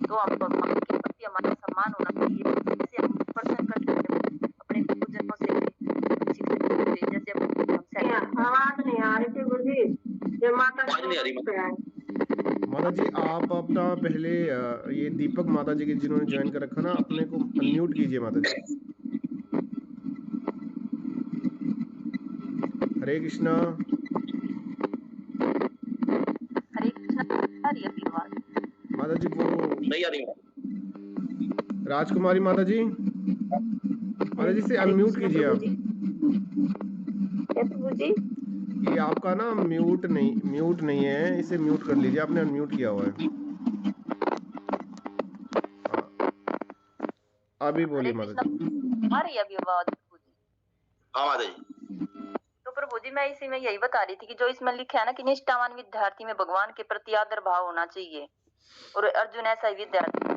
तो हम भगवान के प्रति हमारा सम्मान होना चाहिए, जिससे हम प्रसन्न कर सकते हैं अपने गुरुजनों से जैसे आवाज नहीं आ रही थी गुरुजी, ये माता जी आप अपना पहले ये दीपक माता जी के जिन्होंने ज्वाइन कर रखा ना, अपने को अनम्यूट कीजिए माता जी। हरे कृष्णा। हरे कृष्णा। माता जी वो नहीं आ रही राजकुमारी माता जी से अनम्यूट कीजिए आप। जी ये आपका ना म्यूट नहीं है, इसे म्यूट कर लीजिए, आपने अनम्यूट किया हुआ है। अभी बोलिए माता जी। हमारी अभी आवाज हाँ माता जी। तो प्रभु जी मैं इसी में यही बता रही थी कि जो इसमें लिखा है ना कि निष्ठावान विद्यार्थी में भगवान के प्रति आदर भाव होना चाहिए, और अर्जुन ऐसा ही विद्यार्थी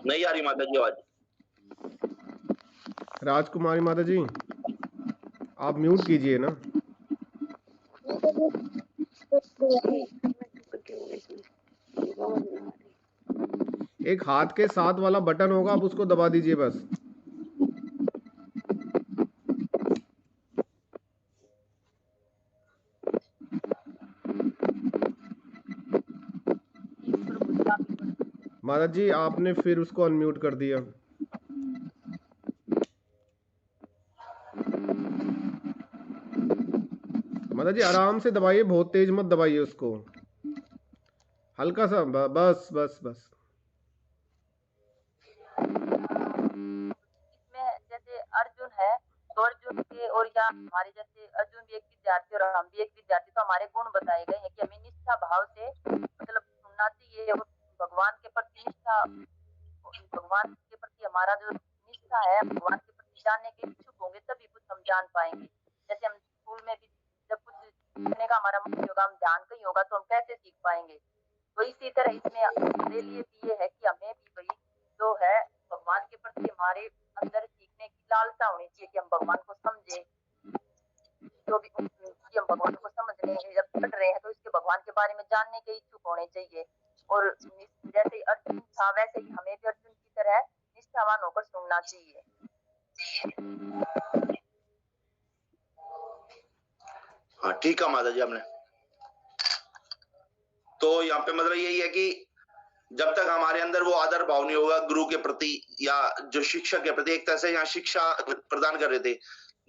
नहीं आ रही माता जी आवाज। राजकुमारी माता जी, आप म्यूट कीजिए ना। एक हाथ के साथ वाला बटन होगा, आप उसको दबा दीजिए बस। माता जी, आपने फिर उसको अनम्यूट कर दिया। माता जी आराम से दबाइए, बहुत तेज मत दबाइए उसको, हल्का सा, बस बस बस। इसमें जैसे अर्जुन है तो अर्जुन के, और या हमारे जैसे अर्जुन भी एक विद्यार्थी और हम भी एक विद्यार्थी, तो हमारे गुण बताए गए हैं कि हमें निष्ठा भाव से मतलब सुनना चाहिए, और भगवान के प्रति निष्ठा, भगवान के प्रति हमारा जो निष्ठा है, भगवान के प्रति जानने के इच्छुक होंगे तभी कुछ हम जान पाएंगे। जैसे हम स्कूल में भी जब कुछ सीखने का हमारा मुख्य होगा, हम ध्यान कहीं होगा तो हम कैसे सीख पाएंगे। तो इसी तरह इसमें हमारे लिए भी ये है कि हमें भी वही जो है भगवान के प्रति हमारे अंदर सीखने की लालसा होनी चाहिए कि हम भगवान को समझे, जो भी कि हम भगवान को समझने जब पढ़ रहे हैं तो इसके भगवान के बारे में जानने के इच्छुक होने चाहिए। और जैसे अर्जुन था वैसे ही हमें भी अर्जुन की तरह निष्ठावान होकर सुनना चाहिए। हाँ ठीक है माता जी आपने। तो यहाँ पे मतलब यही है कि जब तक हमारे अंदर वो आदर भाव नहीं होगा गुरु के प्रति या जो शिक्षक के प्रति, एक तरह से यहाँ शिक्षा प्रदान कर रहे थे,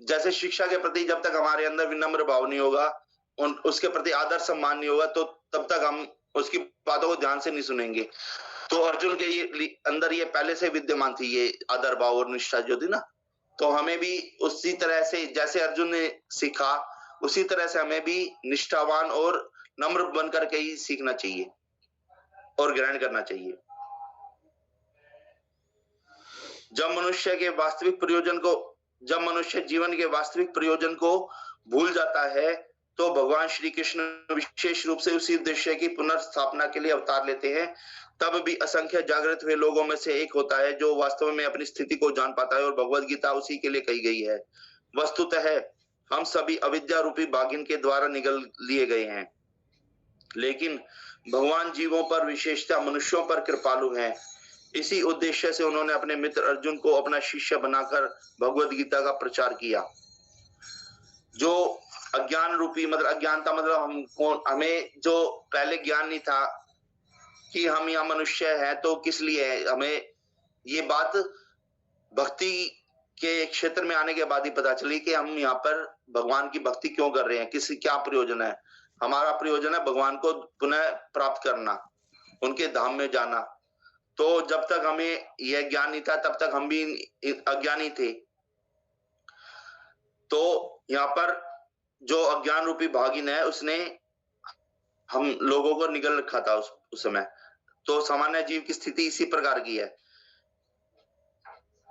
जैसे शिक्षा के प्रति जब तक हमारे अंदर विनम्र भाव नहीं होगा, उसके प्रति आदर सम्मान नहीं होगा, तो तब तक हम उसकी बातों को ध्यान से नहीं सुनेंगे। तो अर्जुन के ये अंदर ये पहले से विद्यमान थी, ये आदर भाव और निष्ठा जो थी ना। तो हमें भी उसी तरह से जैसे अर्जुन ने सीखा, उसी तरह से हमें भी निष्ठावान और नम्र बनकर के ही सीखना चाहिए और ग्रहण करना चाहिए। जब मनुष्य जीवन के वास्तविक प्रयोजन को भूल जाता है, तो भगवान श्री कृष्ण विशेष रूप से उसी उद्देश्य की पुनर्स्थापना के लिए अवतार लेते हैं। तब भी असंख्य जागृत हुए लोगों में से एक होता है जो वास्तव में अपनी स्थिति को जान पाता है, और भगवद गीता उसी के लिए कही गई है। वस्तुतः हम सभी अविद्या रूपी बागिन के द्वारा निगल लिए गए हैं, लेकिन भगवान जीवों पर, विशेषतः मनुष्यों पर कृपालु हैं। इसी उद्देश्य से उन्होंने अपने मित्र अर्जुन को अपना शिष्य बनाकर भगवद गीता का प्रचार किया। जो अज्ञान रूपी मतलब अज्ञानता मतलब हमें जो पहले ज्ञान नहीं था कि हम यहाँ मनुष्य हैं तो किस लिए है, हमें ये बात भक्ति के क्षेत्र में आने के बाद ही पता चली कि हम यहाँ पर भगवान की भक्ति क्यों कर रहे हैं, किसी क्या प्रयोजन है। हमारा प्रयोजन है भगवान को पुनः प्राप्त करना, उनके धाम में जाना। तो जब तक हमें यह ज्ञान नहीं था तब तक हम भी अज्ञानी थे। तो यहाँ पर जो अज्ञान रूपी भागिन है उसने हम लोगों को निगल रखा था उस समय। तो सामान्य जीव की स्थिति इसी प्रकार की है।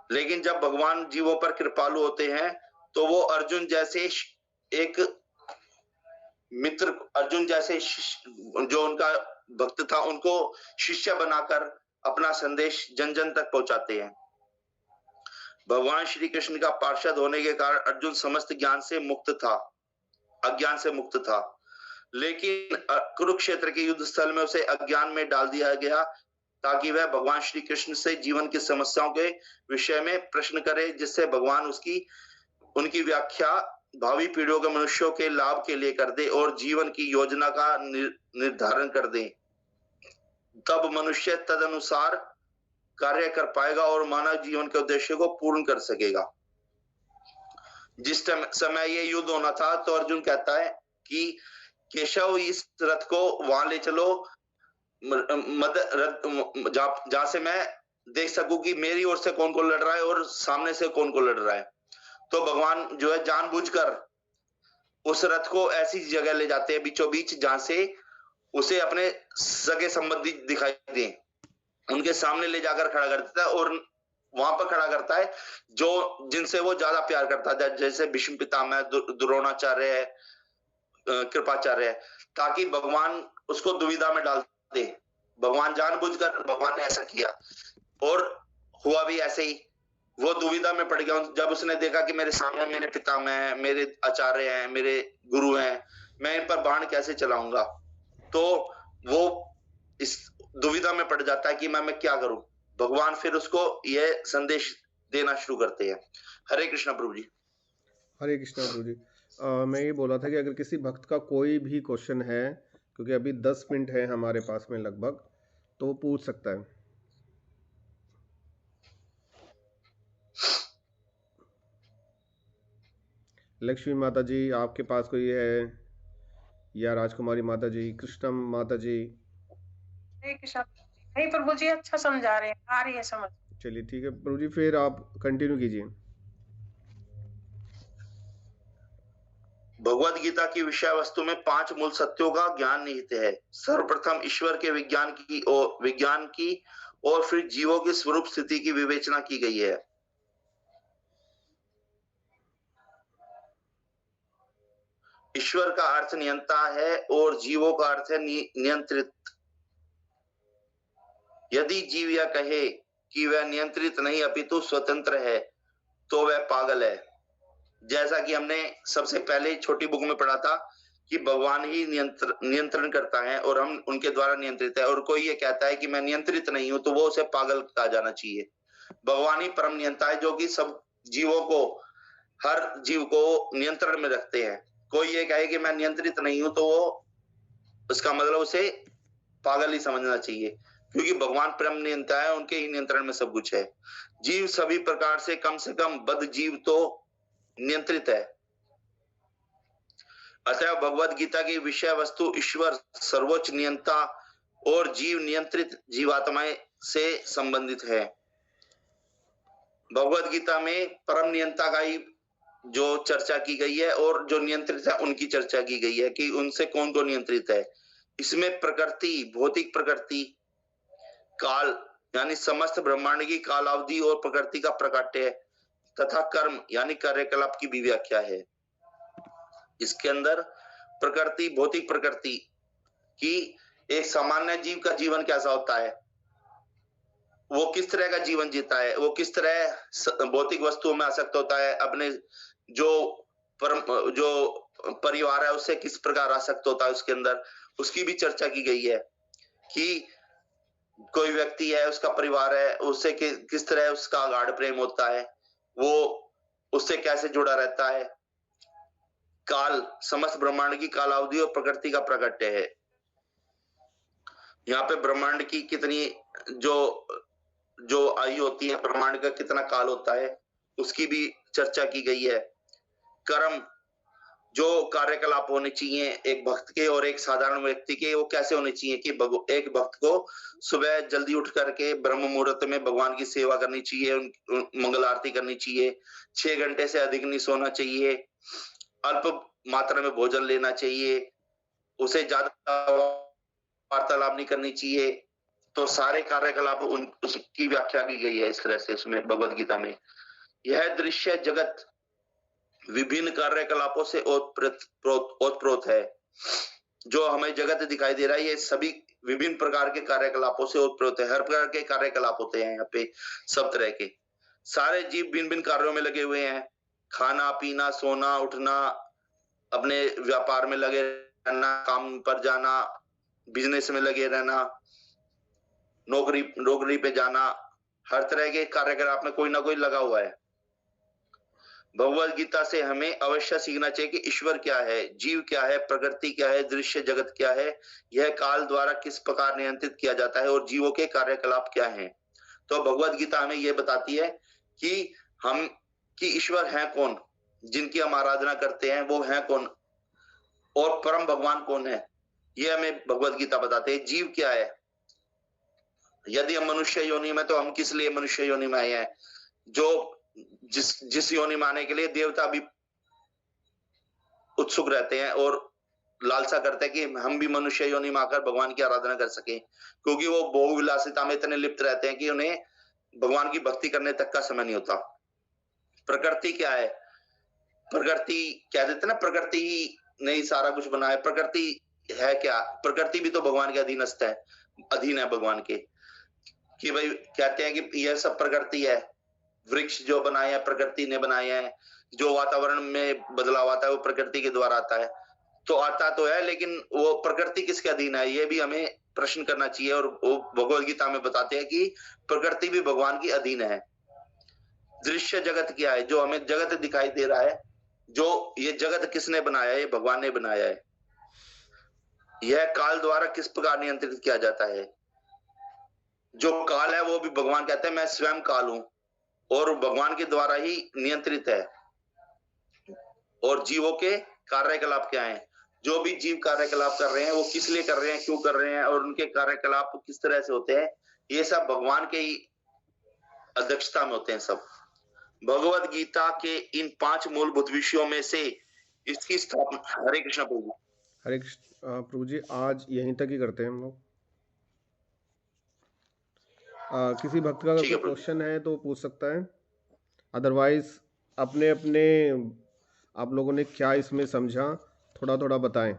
लेकिन जब भगवान जीवों पर कृपालु होते हैं तो वो अर्जुन जैसे एक मित्र, अर्जुन जैसे जो उनका भक्त था उनको शिष्य बनाकर अपना संदेश जन जन तक पहुंचाते हैं। भगवान श्री कृष्ण का पार्षद होने के कारण अर्जुन समस्त ज्ञान से मुक्त था, अज्ञान से मुक्त था। लेकिन कुरुक्षेत्र के युद्ध स्थल में उसे अज्ञान में डाल दिया गया ताकि वह भगवान श्री कृष्ण से जीवन की समस्याओं के विषय में प्रश्न करे, जिससे भगवान उनकी व्याख्या भावी पीढ़ियों के मनुष्यों के लाभ के लिए कर दे और जीवन की योजना का निर्धारण कर दे। तब मनुष्य तदनुसार कार्य कर पाएगा और मानव जीवन के उद्देश्य को पूर्ण कर सकेगा। जिस समय ये युद्ध होना था तो अर्जुन कहता है कि केशव इस रथ को वहां ले चलो जहां से मैं देख सकूं कि मेरी ओर से कौन कौन लड़ रहा है और सामने से कौन कौन लड़ रहा है। तो भगवान जो है जानबूझकर उस रथ को ऐसी जगह ले जाते हैं बीचों बीच जहां से उसे अपने सगे संबंधी दिखाई दे, उनके सामने ले जाकर खड़ा कर देता है और वहां पर खड़ा करता है जो जिनसे वो ज्यादा प्यार करता है, जैसे भीष्म पितामह, द्रोणाचार्य है, कृपाचार्य है, ताकि भगवान उसको दुविधा में डाल दे। भगवान जानबूझकर भगवान ने ऐसा किया और हुआ भी ऐसे ही। वो दुविधा में पड़ गया। जब उसने देखा कि मेरे सामने मेरे पिता हैं, मेरे आचार्य हैं, मेरे गुरु हैं, मैं इन पर बाण कैसे चलाऊंगा, तो वो इस दुविधा में पड़ जाता है कि मैं क्या करूं। भगवान फिर उसको यह संदेश देना शुरू करते हैं। हरे कृष्णा प्रभु जी। हरे कृष्णा प्रभु जी। मैं ये बोला था कि अगर किसी भक्त का कोई भी क्वेश्चन है, क्योंकि अभी 10 मिनट है हमारे पास में लगभग, तो वो पूछ सकता है। लक्ष्मी माता जी आपके पास कोई है, या राजकुमारी माता जी, कृष्णा माता जी? हरे कृष्णा। नहीं प्रभु जी, अच्छा समझा रहे हैं, आ रही है समझ। चलिए ठीक है प्रभु जी, फिर आप कंटिन्यू कीजिए। भगवद गीता की विषय वस्तु में 5 मूल सत्यों का ज्ञान निहित है। सर्वप्रथम ईश्वर के विज्ञान की और फिर जीवों की स्वरूप स्थिति की विवेचना की गई है। ईश्वर का अर्थ नियंता है और जीवों का अर्थ है नियंत्रित। यदि जीव यह कहे कि वह नियंत्रित नहीं अपितु स्वतंत्र है, तो वह पागल है। जैसा कि हमने सबसे पहले छोटी बुक में पढ़ा था कि भगवान ही नियंत्रण करता है और हम उनके द्वारा नियंत्रित है, और कोई ये कहता है कि मैं नियंत्रित नहीं हूं, तो वो उसे पागल कहा जाना चाहिए। भगवान ही परम नियंता है, जो कि सब जीवों को, हर जीव को नियंत्रण में रखते हैं। कोई ये कहे कि मैं नियंत्रित नहीं हूं, तो वो उसका मतलब उसे पागल ही समझना चाहिए, क्योंकि भगवान परम नियंता है, उनके ही नियंत्रण में सब कुछ है। जीव सभी प्रकार से कम बद्ध जीव तो नियंत्रित है। अतः भगवद गीता की विषय वस्तु ईश्वर सर्वोच्च नियंता और जीव नियंत्रित जीवात्माएं से संबंधित है। भगवद गीता में परम नियंता का ही जो चर्चा की गई है और जो नियंत्रित है उनकी चर्चा की गई है कि उनसे कौन कौन नियंत्रित है। इसमें प्रकृति, भौतिक प्रकृति, काल यानी समस्त ब्रह्मांड की कालावधि और प्रकृति का प्रकाट्य तथा कर्म यानी कार्यकलाप की भी व्याख्या है। इसके अंदर प्रकृति, भौतिक प्रकृति की, एक सामान्य जीव का जीवन कैसा होता है, वो किस तरह का जीवन जीता है, वो किस तरह भौतिक वस्तुओं में आसक्त होता है, अपने जो परिवार है उससे किस प्रकार आसक्त होता है, उसके अंदर उसकी भी चर्चा की गई है कि कोई व्यक्ति है, उसका परिवार है, उससे किस तरह उसका गाढ़ प्रेम होता है, वो उससे कैसे जुड़ा रहता है। काल समस्त ब्रह्मांड की कालावधि और प्रकृति का प्रकट्य है। यहाँ पे ब्रह्मांड की कितनी जो आयु होती है, ब्रह्मांड का कितना काल होता है, उसकी भी चर्चा की गई है। कर्म, जो कार्यकलाप होने चाहिए एक भक्त के और एक साधारण व्यक्ति के, वो कैसे होने चाहिए कि एक भक्त को सुबह जल्दी उठ करके ब्रह्म मुहूर्त में भगवान की सेवा करनी चाहिए, मंगल आरती करनी चाहिए, 6 घंटे से अधिक नहीं सोना चाहिए, अल्प मात्रा में भोजन लेना चाहिए, उसे ज्यादा वार्तालाप नहीं करनी चाहिए। तो सारे कार्यकलाप उसकी व्याख्या की गई है इस तरह से उसमें भगवद गीता में। यह दृश्य जगत विभिन्न कार्यकलापों से ओतप्रोत है। जो हमें जगत दिखाई दे रहा है, ये सभी विभिन्न प्रकार के कार्यकलापों से ओतप्रोत है। हर प्रकार के कार्यकलाप होते हैं यहाँ पे, सब तरह के। सारे जीव भिन्न भिन्न कार्यों में लगे हुए हैं, खाना पीना, सोना उठना, अपने व्यापार में लगे रहना, काम पर जाना, बिजनेस में लगे रहना, नौकरी पे जाना, हर तरह के कार्यकलाप में कोई ना कोई लगा हुआ है। भगवद गीता से हमें अवश्य सीखना चाहिए कि ईश्वर क्या है, जीव क्या है, प्रकृति क्या है, दृश्य जगत क्या है, यह काल द्वारा किस प्रकार नियंत्रित किया जाता है और जीवों के कार्यकलाप क्या हैं। तो भगवद गीता हमें यह बताती है कि ईश्वर है कौन, जिनकी हम आराधना करते हैं वो है कौन, और परम भगवान कौन है, यह हमें भगवद गीता बताते हैं। जीव क्या है, यदि हम मनुष्य योनि में, तो हम किस लिए मनुष्य योनि में आए हैं। जो जिस योनि में आने के लिए देवता भी उत्सुक रहते हैं और लालसा करते हैं कि हम भी मनुष्य योनि में आकर भगवान की आराधना कर सके, क्योंकि वो भोग विलासिता में इतने लिप्त रहते हैं कि उन्हें भगवान की भक्ति करने तक का समय नहीं होता। प्रकृति क्या है, प्रकृति कह देते ना, प्रकृति ही नहीं सारा कुछ बना है। प्रकृति है क्या, प्रकृति भी तो भगवान के अधीनस्थ है, अधीन है भगवान के, कि भाई कहते हैं कि यह सब प्रकृति है, वृक्ष जो बनाए हैं प्रकृति ने बनाए हैं, जो वातावरण में बदलाव आता है वो प्रकृति के द्वारा आता है। तो आता तो है, लेकिन वो प्रकृति किसके अधीन है, ये भी हमें प्रश्न करना चाहिए। और वो भगवद गीता में बताते हैं कि प्रकृति भी भगवान की अधीन है। दृश्य जगत क्या है, जो हमें जगत दिखाई दे रहा है, जो ये जगत किसने बनाया है, ये भगवान ने बनाया है। यह काल द्वारा किस प्रकार नियंत्रित किया जाता है। जो काल है वो भी भगवान कहते हैं मैं स्वयं काल हूं, और भगवान के द्वारा ही नियंत्रित है। और जीवों के कार्यकलाप क्या हैं, जो भी जीव कार्यकलाप कर रहे हैं वो किस लिए कर रहे हैं, क्यों कर रहे हैं, और उनके कार्यकलाप किस तरह से होते हैं, ये सब भगवान के ही अध्यक्षता में होते हैं सब। भगवद गीता के इन 5 मूलभूत विषयों में से इसकी स्थापना। हरे कृष्ण प्रभु। हरे कृष्ण प्रभु जी, आज यहीं तक ही करते हैं हम लोग। किसी भक्त का अगर ठीक है कोई प्रभु। क्वेश्चन है तो पूछ सकता है, अदरवाइज अपने अपने आप लोगों ने क्या इसमें समझा थोड़ा थोड़ा बताएं।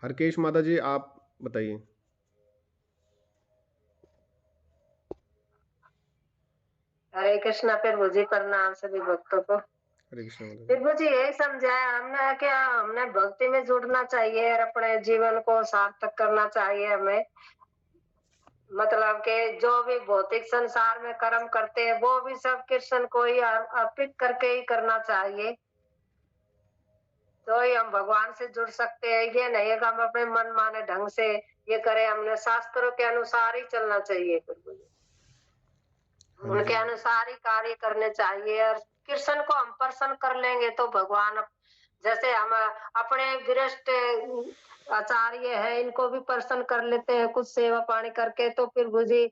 हरकेश माता जी आप बताइए। हरे कृष्णा प्रभु जी, प्रणाम सभी भक्तों को। हरे कृष्ण माता जी। प्रभु जी यही समझाया हमने कि हमने भक्ति में जुड़ना चाहिए और अपने जीवन को सार्थक करना चाहिए हमें। मतलब कि जो भी भौतिक संसार में कर्म करते हैं वो भी सब कृष्ण को ही अर्पित करके ही करना चाहिए, तो ही हम भगवान से जुड़ सकते हैं। ये नहीं है कि हम अपने मन माने ढंग से ये करें, हमने शास्त्रों के अनुसार ही चलना चाहिए। प्रभु जी उनके अनुसार ही कार्य करने चाहिए, और कृष्ण को हम प्रसन्न कर लेंगे तो भगवान जैसे हम अपने गृहस्थ आचार्य है इनको भी प्रसन्न कर लेते हैं कुछ सेवा पानी करके, तो फिर जी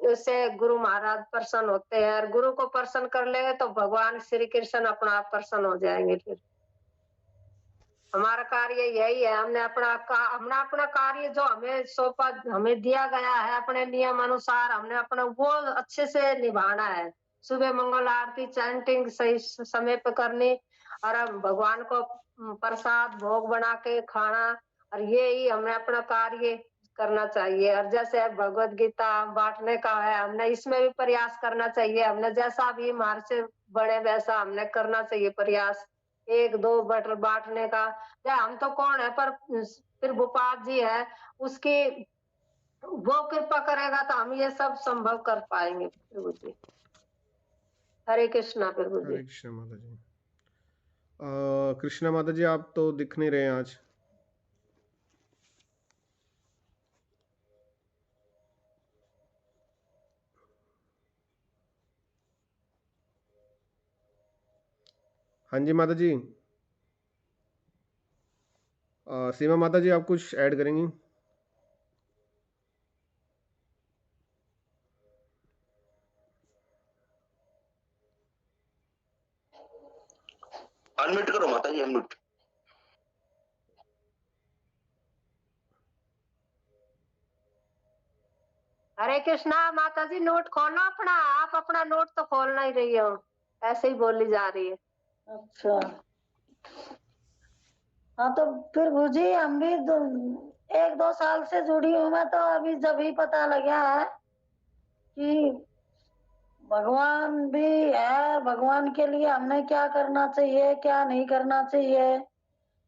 उससे गुरु महाराज प्रसन्न होते हैं, और गुरु को प्रसन्न कर लेंगे तो भगवान श्री कृष्ण अपना आप प्रसन्न हो जाएंगे। फिर हमारा कार्य यही है, हमने अपना कार्य जो हमें सौंपा, हमें दिया गया है अपने नियम अनुसार, हमने अपना वो अच्छे से निभाना है। सुबह मंगल आरती चैंटिंग सही समय पे करनी, और हम भगवान को प्रसाद भोग बना के खाना, और ये ही हमें अपना कार्य करना चाहिए। और जैसे भगवद गीता बांटने का है, हमने इसमें भी प्रयास करना चाहिए। हमने जैसा भी हमारे से बड़े वैसा हमने करना चाहिए प्रयास, 1-2 बटर बांटने का। या हम तो कौन है, पर फिर भोपाल जी है, उसकी वो कृपा करेगा तो हम ये सब संभव कर पाएंगे। प्रभु जी हरे कृष्णा। प्रभु जी हरे कृष्ण माता जी। कृष्णा माता जी आप तो दिख नहीं रहे हैं आज। हाँ जी माता जी। सीमा माता जी आप कुछ ऐड करेंगी? अनम्यूट करो माता जी, अनम्यूट। हरे कृष्णा। माता जी नोट खोलो अपना, आप अपना नोट तो खोल नहीं रही हो, ऐसे ही बोली जा रही है। अच्छा हाँ, तो फिर गुजी हम भी 1-2 साल से जुड़ी हूँ मैं, तो अभी जब ही पता लगा है कि भगवान भी है, भगवान के लिए हमने क्या करना चाहिए क्या नहीं करना चाहिए।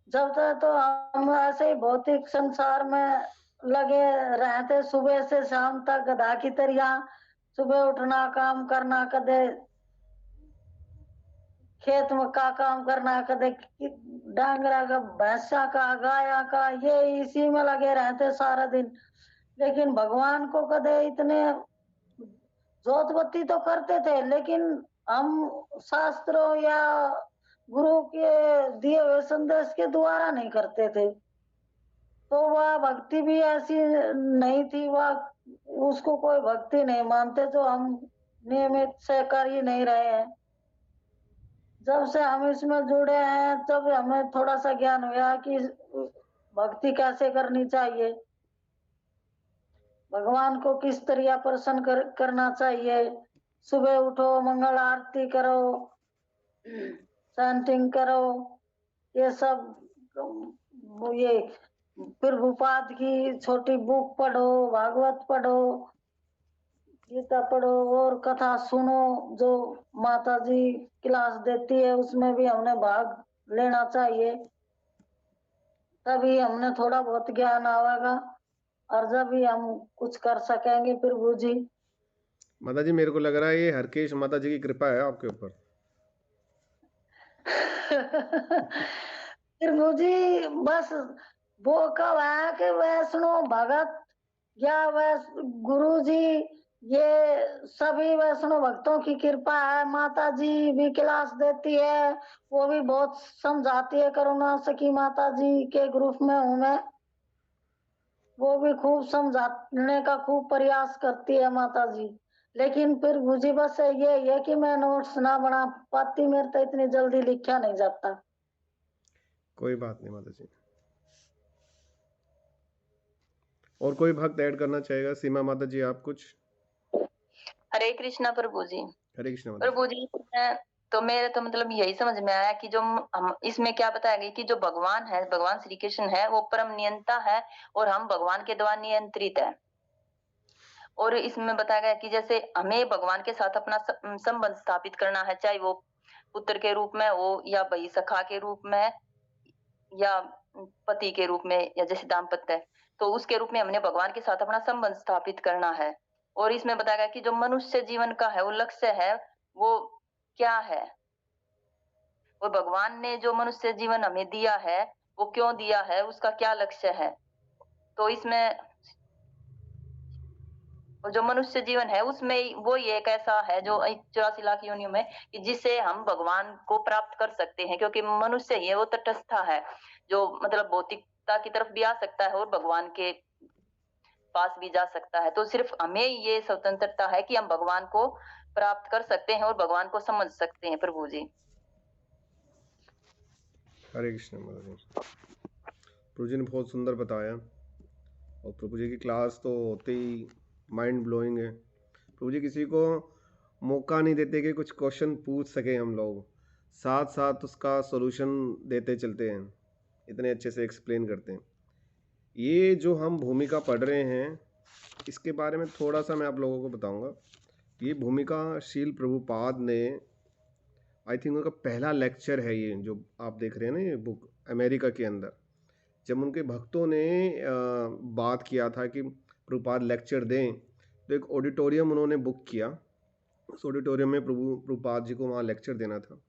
जब तक तो हम ऐसे ही भौतिक संसार में लगे रहते, सुबह से शाम तक गधा की तरह, सुबह उठना काम करना, कदे खेत में का काम करना, कदे डांगरा का भैंसा का गाया का, ये इसी में लगे रहते सारा दिन। लेकिन भगवान को कदे इतने जोत बत्ती तो करते थे, लेकिन हम शास्त्रों या गुरु के दिए हुए संदेश के द्वारा नहीं करते थे, तो वह भक्ति भी ऐसी नहीं थी, वह उसको कोई भक्ति नहीं मानते जो हम नियमित से कर ही नहीं रहे हैं। जब से हम इसमें जुड़े हैं तब हमें थोड़ा सा ज्ञान हुआ कि भक्ति कैसे करनी चाहिए, भगवान को किस तरह प्रसन्न करना चाहिए। सुबह उठो, मंगल आरती करो, चैंटिंग करो, ये सब ये प्रभुपाद की छोटी बुक पढ़ो, भागवत पढ़ो, गीता पढ़ो और कथा सुनो जो माता जी क्लास देती है, उसमें भी हमने भाग लेना चाहिए, तभी हमने थोड़ा बहुत ज्ञान आवेगा और जब भी हम कुछ कर सकेंगे प्रभु जी। माता जी मेरे को लग रहा है ये हरकेश माता जी की कृपा है आपके ऊपर। प्रभु जी बस वो कब है कि वैष्णो भगत या गुरु जी, ये सभी वैष्णो भक्तों की कृपा है। माता जी भी क्लास देती है, वो भी बहुत समझाती है। करुणा सखी माता जी के ग्रुप में हूँ मैं, वो भी खूब समझाने का खूब प्रयास करती है माता जी। लेकिन फिर मुझे बस ये है कि मैं नोट्स ना बना पाती, मेरे तो इतनी जल्दी लिखा नहीं जाता। कोई बात नहीं माता जी। और कोई भक्त ऐड करना चाहेगा? सीमा माता जी आप कुछ? हरे कृष्णा प्रभु जी। हरे कृष्ण माता जी। प्रभु जी तो मेरे तो मतलब यही समझ में आया कि जो हम इसमें क्या बताया गया कि जो भगवान है, भगवान श्री कृष्ण है, वो परम नियंता है और हम भगवान के द्वारा नियंत्रित है। और इसमें बताया गया कि जैसे हमें भगवान के साथ अपना संबंध स्थापित करना है, चाहे वो पुत्र के रूप में हो या भाई सखा के रूप में या पति के रूप में या जैसे दाम्पत्य है, तो उसके रूप में हमने भगवान के साथ अपना संबंध स्थापित करना है। और इसमें बताया गया कि जो मनुष्य जीवन का है वो लक्ष्य है, वो क्या है, और भगवान ने जो मनुष्य जीवन हमें दिया है वो क्यों दिया है, उसका क्या लक्ष्य है। तो इसमें और जो मनुष्य जीवन है उसमें वो ये एक ऐसा है जो 84 लाख योनियों में कि जिसे हम भगवान को प्राप्त कर सकते हैं, क्योंकि मनुष्य ये वो तटस्था है जो मतलब भौतिकता की तरफ भी आ सकता है और भगवान के पास भी जा सकता है। तो सिर्फ हमें ये स्वतंत्रता है कि हम भगवान को प्राप्त कर सकते हैं और भगवान को समझ सकते हैं। प्रभु जी हरे कृष्ण माता जी। प्रभु जी ने बहुत सुंदर बताया और प्रभु जी की क्लास तो होते ही माइंड ब्लोइंग है। प्रभु जी किसी को मौका नहीं देते कि कुछ क्वेश्चन पूछ सके, हम लोग साथ साथ उसका सॉल्यूशन देते चलते हैं, इतने अच्छे से एक्सप्लेन करते हैं। ये जो हम भूमिका पढ़ रहे हैं इसके बारे में थोड़ा सा मैं आप लोगों को बताऊंगा। ये भूमिका शील प्रभुपाद ने, आई थिंक उनका पहला लेक्चर है ये जो आप देख रहे हैं ना, ये बुक अमेरिका के अंदर, जब उनके भक्तों ने बात किया था कि प्रभुपाद लेक्चर दें, तो एक ऑडिटोरियम उन्होंने बुक किया। उस ऑडिटोरियम में प्रभुपाद जी को वहाँ लेक्चर देना था।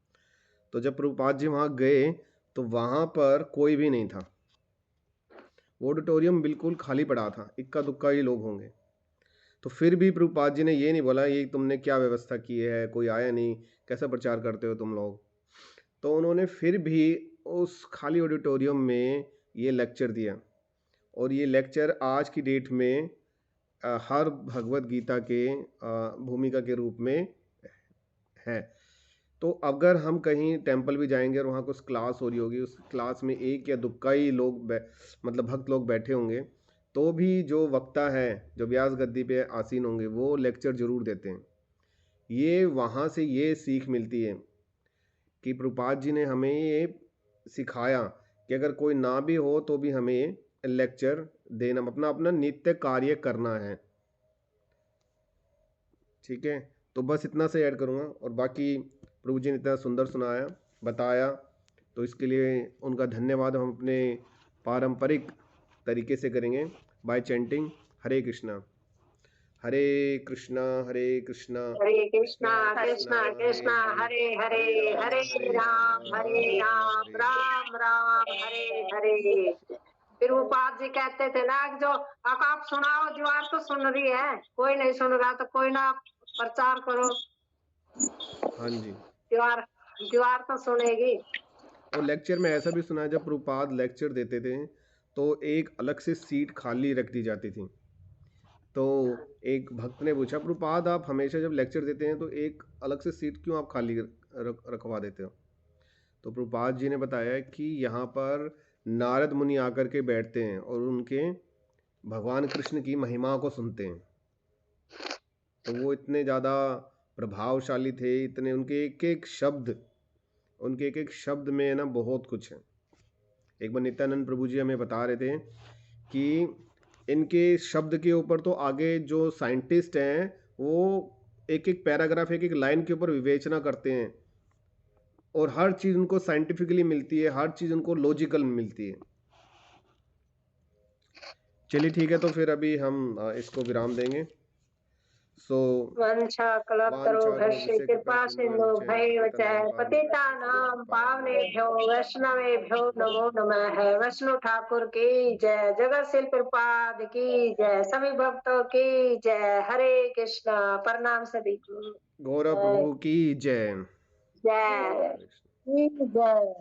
तो जब प्रभुपाद जी वहाँ गए तो वहाँ पर कोई भी नहीं था, ऑडिटोरियम बिल्कुल खाली पड़ा था, इक्का दुक्का ही लोग होंगे। तो फिर भी प्रभुपाद जी ने ये नहीं बोला ये तुमने क्या व्यवस्था की है, कोई आया नहीं, कैसा प्रचार करते हो तुम लोग। तो उन्होंने फिर भी उस खाली ऑडिटोरियम में ये लेक्चर दिया, और ये लेक्चर आज की डेट में हर भगवत गीता के भूमिका के रूप में है। तो अगर हम कहीं टेंपल भी जाएंगे और वहाँ कुछ क्लास हो रही होगी, उस क्लास में एक या दुक्का ही लोग मतलब भक्त लोग बैठे होंगे, तो भी जो वक्ता है, जो व्यास गद्दी पे आसीन होंगे, वो लेक्चर जरूर देते हैं। ये वहाँ से ये सीख मिलती है कि प्रभुपाद जी ने हमें ये सिखाया कि अगर कोई ना भी हो तो भी हमें लेक्चर देना, अपना अपना नित्य कार्य करना है। ठीक है, तो बस इतना से ऐड करूँगा, और बाकी प्रभु जी ने इतना सुंदर सुनाया बताया, तो इसके लिए उनका धन्यवाद हम अपने पारंपरिक तरीके से करेंगे बाय चैंटिंग हरे कृष्णा हरे कृष्णा हरे कृष्णा हरे कृष्णा कृष्णा कृष्णा हरे हरे, हरे राम राम राम हरे हरे। प्रभुपाद जी कहते थे ना कि जो आप सुनाओ, दीवार तो सुन रही है, कोई नहीं सुन रहा तो कोई ना प्रचार करो। हाँ जी, दीवार तो सुनेगी। और लेक्चर में ऐसा भी सुना है जब प्रभुपाद लेक्चर देते थे तो एक अलग से सीट खाली रख दी जाती थी। तो एक भक्त ने पूछा, प्रभुपाद आप हमेशा जब लेक्चर देते हैं तो एक अलग से सीट क्यों आप खाली रखवा देते हो? तो प्रभुपाद जी ने बताया कि यहाँ पर नारद मुनि आकर के बैठते हैं और उनके भगवान कृष्ण की महिमा को सुनते हैं। तो वो इतने ज़्यादा प्रभावशाली थे, इतने उनके एक एक शब्द में ना बहुत कुछ है। एक बार नित्यानंद प्रभु जी हमें बता रहे थे कि इनके शब्द के ऊपर तो आगे जो साइंटिस्ट हैं वो एक एक पैराग्राफ एक एक लाइन के ऊपर विवेचना करते हैं और हर चीज उनको साइंटिफिकली मिलती है, हर चीज उनको लॉजिकल मिलती है। चलिए ठीक है, तो फिर अभी हम इसको विराम देंगे। सो वंशा कलत्तरो भस्य कृपा सिंधु भैव च पतितानां पावनेभ्यो वैष्णवेभ्यो नमो नमः। वैष्णव ठाकुर की जय, जगत शिल प्रपाद की जय, सभी भक्तों की जय। हरे कृष्णा। प्रणाम सभी को। गौरव प्रभु की जय। जय। जय।